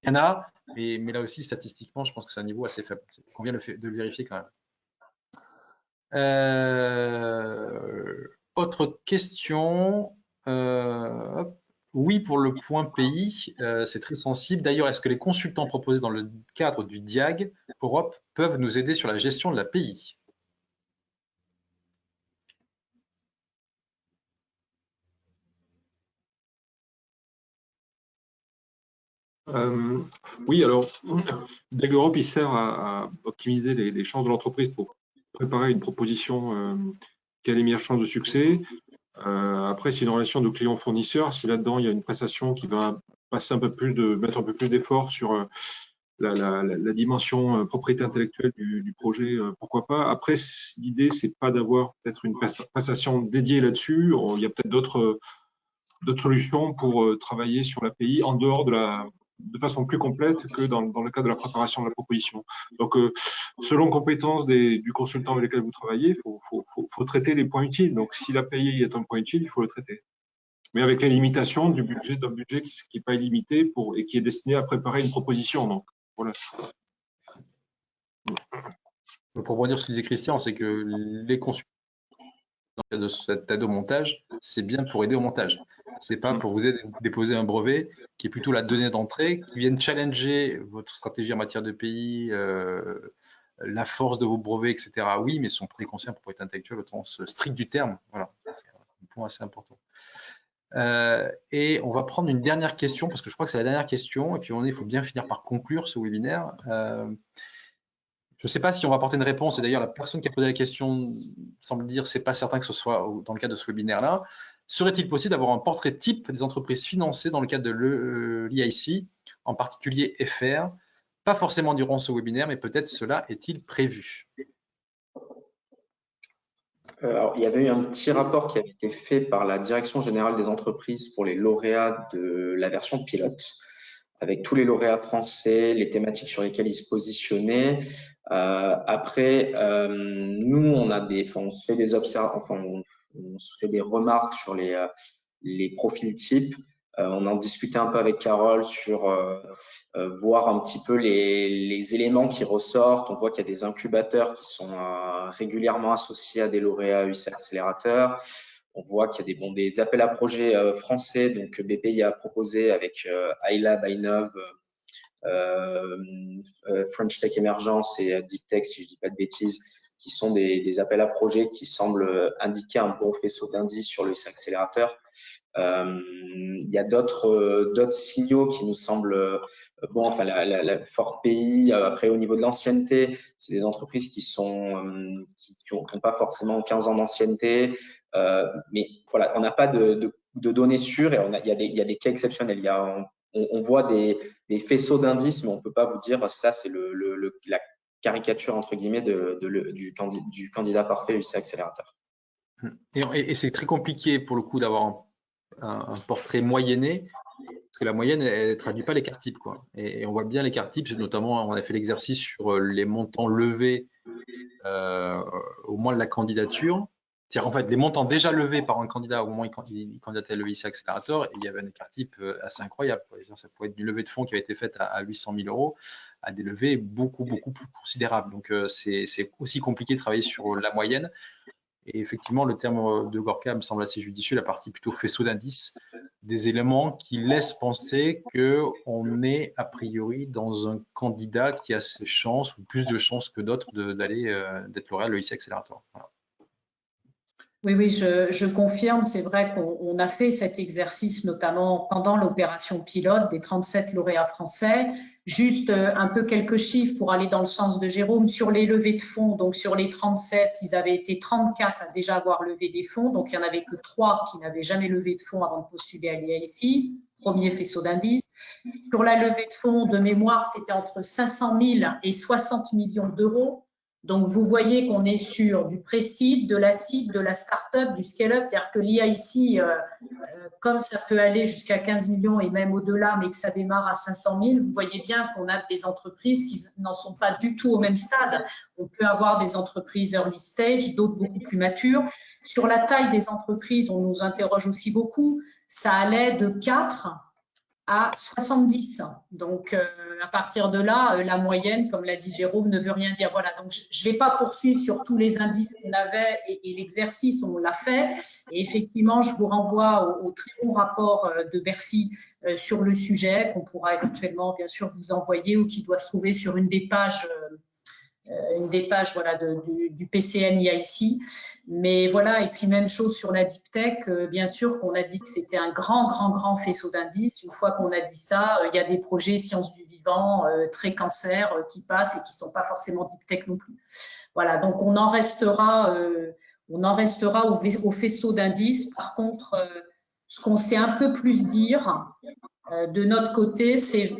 [SPEAKER 2] Il y en a, mais là aussi statistiquement, je pense que c'est un niveau assez faible. Il convient de le vérifier quand même. Autre question. Oui, pour le point pays, c'est très sensible. D'ailleurs, est-ce que les consultants proposés dans le cadre du DIAG Europe peuvent nous aider sur la gestion de la pays?
[SPEAKER 5] Oui, alors, DIAG Europe, il sert à optimiser les chances de l'entreprise pour préparer une proposition qui a les meilleures chances de succès. Après, c'est une relation de client-fournisseur. Si là-dedans, il y a une prestation qui va passer mettre un peu plus d'effort sur la dimension propriété intellectuelle du projet, pourquoi pas. Après, l'idée, c'est pas d'avoir peut-être une prestation dédiée là-dessus. Il y a peut-être d'autres solutions pour travailler sur l'API en dehors de façon plus complète que dans le cadre de la préparation de la proposition. Donc, selon compétences du consultant avec lequel vous travaillez, il faut traiter les points utiles. Donc, si l'API est un point utile, il faut le traiter. Mais avec la limitation d'un budget qui n'est pas illimité et qui est destiné à préparer une proposition. Donc, voilà.
[SPEAKER 2] Pour rebondir sur ce que disait Christian, c'est que les consultants de cette aide au montage, c'est bien pour aider au montage. C'est pas pour vous aider à déposer un brevet qui est plutôt la donnée d'entrée, qui vienne challenger votre stratégie en matière de pays, la force de vos brevets, etc. Oui, mais sont préconçus en propriété intellectuelle au sens strict du terme. Voilà, c'est un point assez important. Et on va prendre une dernière question, parce que je crois que c'est la dernière question, et puis il faut bien finir par conclure ce webinaire. Je ne sais pas si on va apporter une réponse, et d'ailleurs la personne qui a posé la question semble dire c'est pas certain que ce soit dans le cadre de ce webinaire-là. Serait-il possible d'avoir un portrait type des entreprises financées dans le cadre de l'EIC, en particulier FR? Pas forcément durant ce webinaire, mais peut-être cela est-il prévu?
[SPEAKER 1] Alors, il y avait eu un petit rapport qui avait été fait par la Direction générale des entreprises pour les lauréats de la version pilote, avec tous les lauréats français, les thématiques sur lesquelles ils se positionnaient. Après, nous, on se fait des on se fait des remarques sur les profils types. On en discutait un peu avec Carole sur voir un petit peu les éléments qui ressortent. On voit qu'il y a des incubateurs qui sont régulièrement associés à des lauréats UC Accélérateur. On voit qu'il y a des appels à projets français. Donc, BPI a proposé avec iLab, iNov, French Tech Emergence et Deep Tech, si je dis pas de bêtises, qui sont des appels à projets qui semblent indiquer un bon faisceau d'indices sur le UC Accélérateur. Il y a d'autres signaux qui nous semblent bon. Enfin, la Fort Pays, après au niveau de l'ancienneté, c'est des entreprises qui n'ont pas forcément 15 ans d'ancienneté, mais voilà, on n'a pas de données sûres et il y a des cas exceptionnels. On voit des faisceaux d'indices, mais on ne peut pas vous dire ça, c'est la caricature entre guillemets du candidat parfait UC Accélérateur.
[SPEAKER 2] Et c'est très compliqué pour le coup d'avoir un portrait moyenné, parce que la moyenne, elle ne traduit pas l'écart type, quoi. Et on voit bien l'écart type, notamment, on a fait l'exercice sur les montants levés au moment de la candidature. C'est-à-dire, en fait, les montants déjà levés par un candidat au moment où il candidatait à l'EIC Accélérateur, il y avait un écart type assez incroyable. Ça pouvait être une levée de fonds qui avait été faite à 800 000 € à des levées beaucoup, beaucoup plus considérables. Donc, c'est aussi compliqué de travailler sur la moyenne. Et effectivement, le terme de Gorka me semble assez judicieux, la partie plutôt faisceau d'indices, des éléments qui laissent penser qu'on est a priori dans un candidat qui a ses chances, ou plus de chances que d'autres, d'être lauréat de l'EIC Accélérateur. Voilà.
[SPEAKER 3] Oui, oui, je confirme. C'est vrai qu'on a fait cet exercice, notamment pendant l'opération pilote des 37 lauréats français. Juste un peu quelques chiffres pour aller dans le sens de Jérôme. Sur les levées de fonds, donc sur les 37, ils avaient été 34 à déjà avoir levé des fonds. Donc, il n'y en avait que 3 qui n'avaient jamais levé de fonds avant de postuler à l'IAIC. Premier faisceau d'indices. Sur la levée de fonds, de mémoire, c'était entre 500 000 et 60 millions d'euros. Donc, vous voyez qu'on est sur du pré-seed, de la seed, de la start-up, du scale-up. C'est-à-dire que l'IAIC, comme ça peut aller jusqu'à 15 millions et même au-delà, mais que ça démarre à 500 000, vous voyez bien qu'on a des entreprises qui n'en sont pas du tout au même stade. On peut avoir des entreprises early stage, d'autres beaucoup plus matures. Sur la taille des entreprises, on nous interroge aussi beaucoup. Ça allait de 4 à 70. Donc, à partir de là, la moyenne, comme l'a dit Jérôme, ne veut rien dire. Voilà, donc je ne vais pas poursuivre sur tous les indices qu'on avait et l'exercice, on l'a fait. Et effectivement, je vous renvoie au très bon rapport de Bercy sur le sujet, qu'on pourra éventuellement, bien sûr, vous envoyer ou qui doit se trouver sur une des pages voilà, du PCN IAIC. Mais voilà, et puis même chose sur la Deep Tech, bien sûr qu'on a dit que c'était un grand faisceau d'indices. Une fois qu'on a dit ça, il y a des projets sciences du vivant, très cancer, qui passent et qui ne sont pas forcément Deep Tech non plus. Voilà, donc on en restera au faisceau d'indices. Par contre, ce qu'on sait un peu plus dire, de notre côté, c'est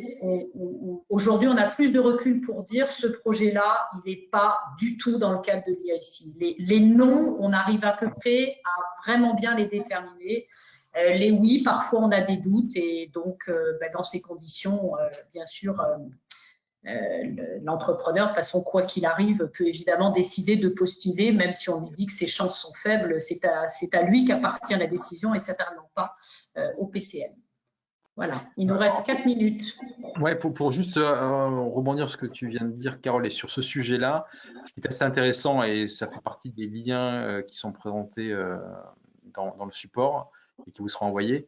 [SPEAKER 3] aujourd'hui, on a plus de recul pour dire ce projet-là, il n'est pas du tout dans le cadre de l'IAIC. Les noms, on arrive à peu près à vraiment bien les déterminer. Les oui, parfois on a des doutes et donc dans ces conditions, bien sûr, l'entrepreneur, de toute façon, quoi qu'il arrive, peut évidemment décider de postuler, même si on lui dit que ses chances sont faibles. C'est à lui qu'appartient la décision et certainement pas au PCN. Voilà, il nous reste 4 minutes.
[SPEAKER 2] Ouais, pour juste rebondir sur ce que tu viens de dire, Carole, et sur ce sujet-là, ce qui est assez intéressant, et ça fait partie des liens qui sont présentés dans le support et qui vous sera envoyé,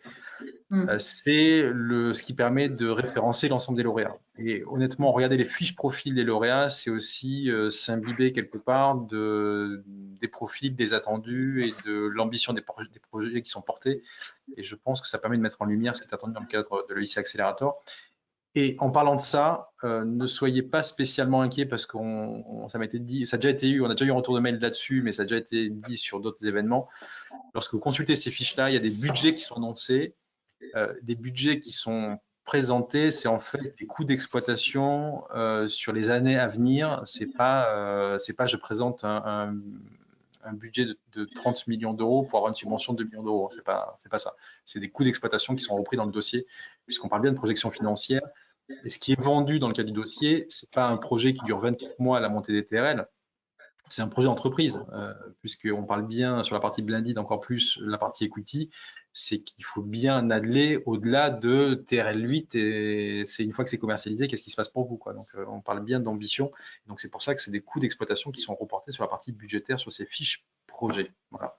[SPEAKER 2] c'est ce qui permet de référencer l'ensemble des lauréats. Et honnêtement, regarder les fiches profils des lauréats, c'est aussi s'imbiber quelque part des profils, des attendus et de l'ambition des projets qui sont portés. Et je pense que ça permet de mettre en lumière ce qui est attendu dans le cadre de l'EIC Accelerator. Et en parlant de ça, ne soyez pas spécialement inquiets parce que ça m'a été dit, ça a déjà été eu, on a déjà eu un retour de mail là-dessus, mais ça a déjà été dit sur d'autres événements. Lorsque vous consultez ces fiches-là, il y a des budgets qui sont annoncés, des budgets qui sont présentés, c'est en fait des coûts d'exploitation sur les années à venir. C'est pas je présente un budget de 30 millions d'euros pour avoir une subvention de 2 millions d'euros. C'est pas ça. C'est des coûts d'exploitation qui sont repris dans le dossier, puisqu'on parle bien de projection financière. Et ce qui est vendu dans le cas du dossier, c'est pas un projet qui dure 24 mois à la montée des TRL. C'est un projet d'entreprise, puisqu'on parle bien sur la partie blended, encore plus la partie equity, c'est qu'il faut bien nadler au-delà de TRL8 et c'est une fois que c'est commercialisé, qu'est-ce qui se passe pour vous, quoi. Donc, on parle bien d'ambition. Donc, c'est pour ça que c'est des coûts d'exploitation qui sont reportés sur la partie budgétaire sur ces fiches projets. Voilà.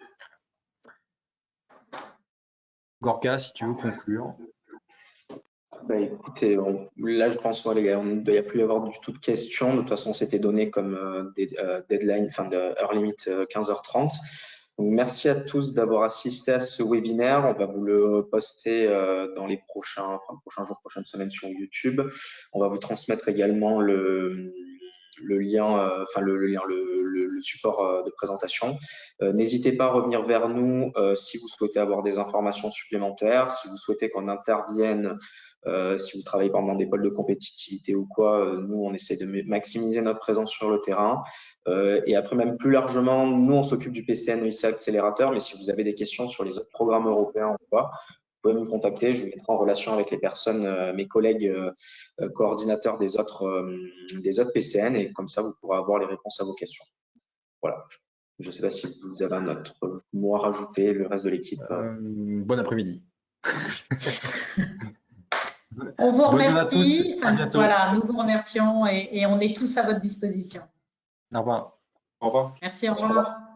[SPEAKER 2] Gorka, si tu veux conclure.
[SPEAKER 1] Écoutez, là je pense, les gars, il ne doit plus y avoir du tout de questions. De toute façon, on s'était donné comme deadline, enfin de heure limite 15h30. Donc, merci à tous d'avoir assisté à ce webinaire. On va vous le poster dans les prochains jours, prochaines semaines sur YouTube. On va vous transmettre également le lien, le support de présentation. N'hésitez pas à revenir vers nous si vous souhaitez avoir des informations supplémentaires, si vous souhaitez qu'on intervienne. Si vous travaillez par exemple dans des pôles de compétitivité ou quoi, nous on essaie de maximiser notre présence sur le terrain. Et après même plus largement, nous on s'occupe du PCN EIC Accelerator, mais si vous avez des questions sur les autres programmes européens ou quoi, vous pouvez me contacter, je vous mettrai en relation avec les personnes, mes collègues coordinateurs des autres PCN, et comme ça vous pourrez avoir les réponses à vos questions. Voilà. Je ne sais pas si vous avez un autre mot à rajouter, le reste de l'équipe.
[SPEAKER 2] Bon après-midi.
[SPEAKER 3] On vous remercie.
[SPEAKER 2] À tous. À bientôt.
[SPEAKER 3] Voilà, nous vous remercions et on est tous à votre disposition.
[SPEAKER 2] Au revoir.
[SPEAKER 5] Au revoir.
[SPEAKER 3] Merci, au revoir.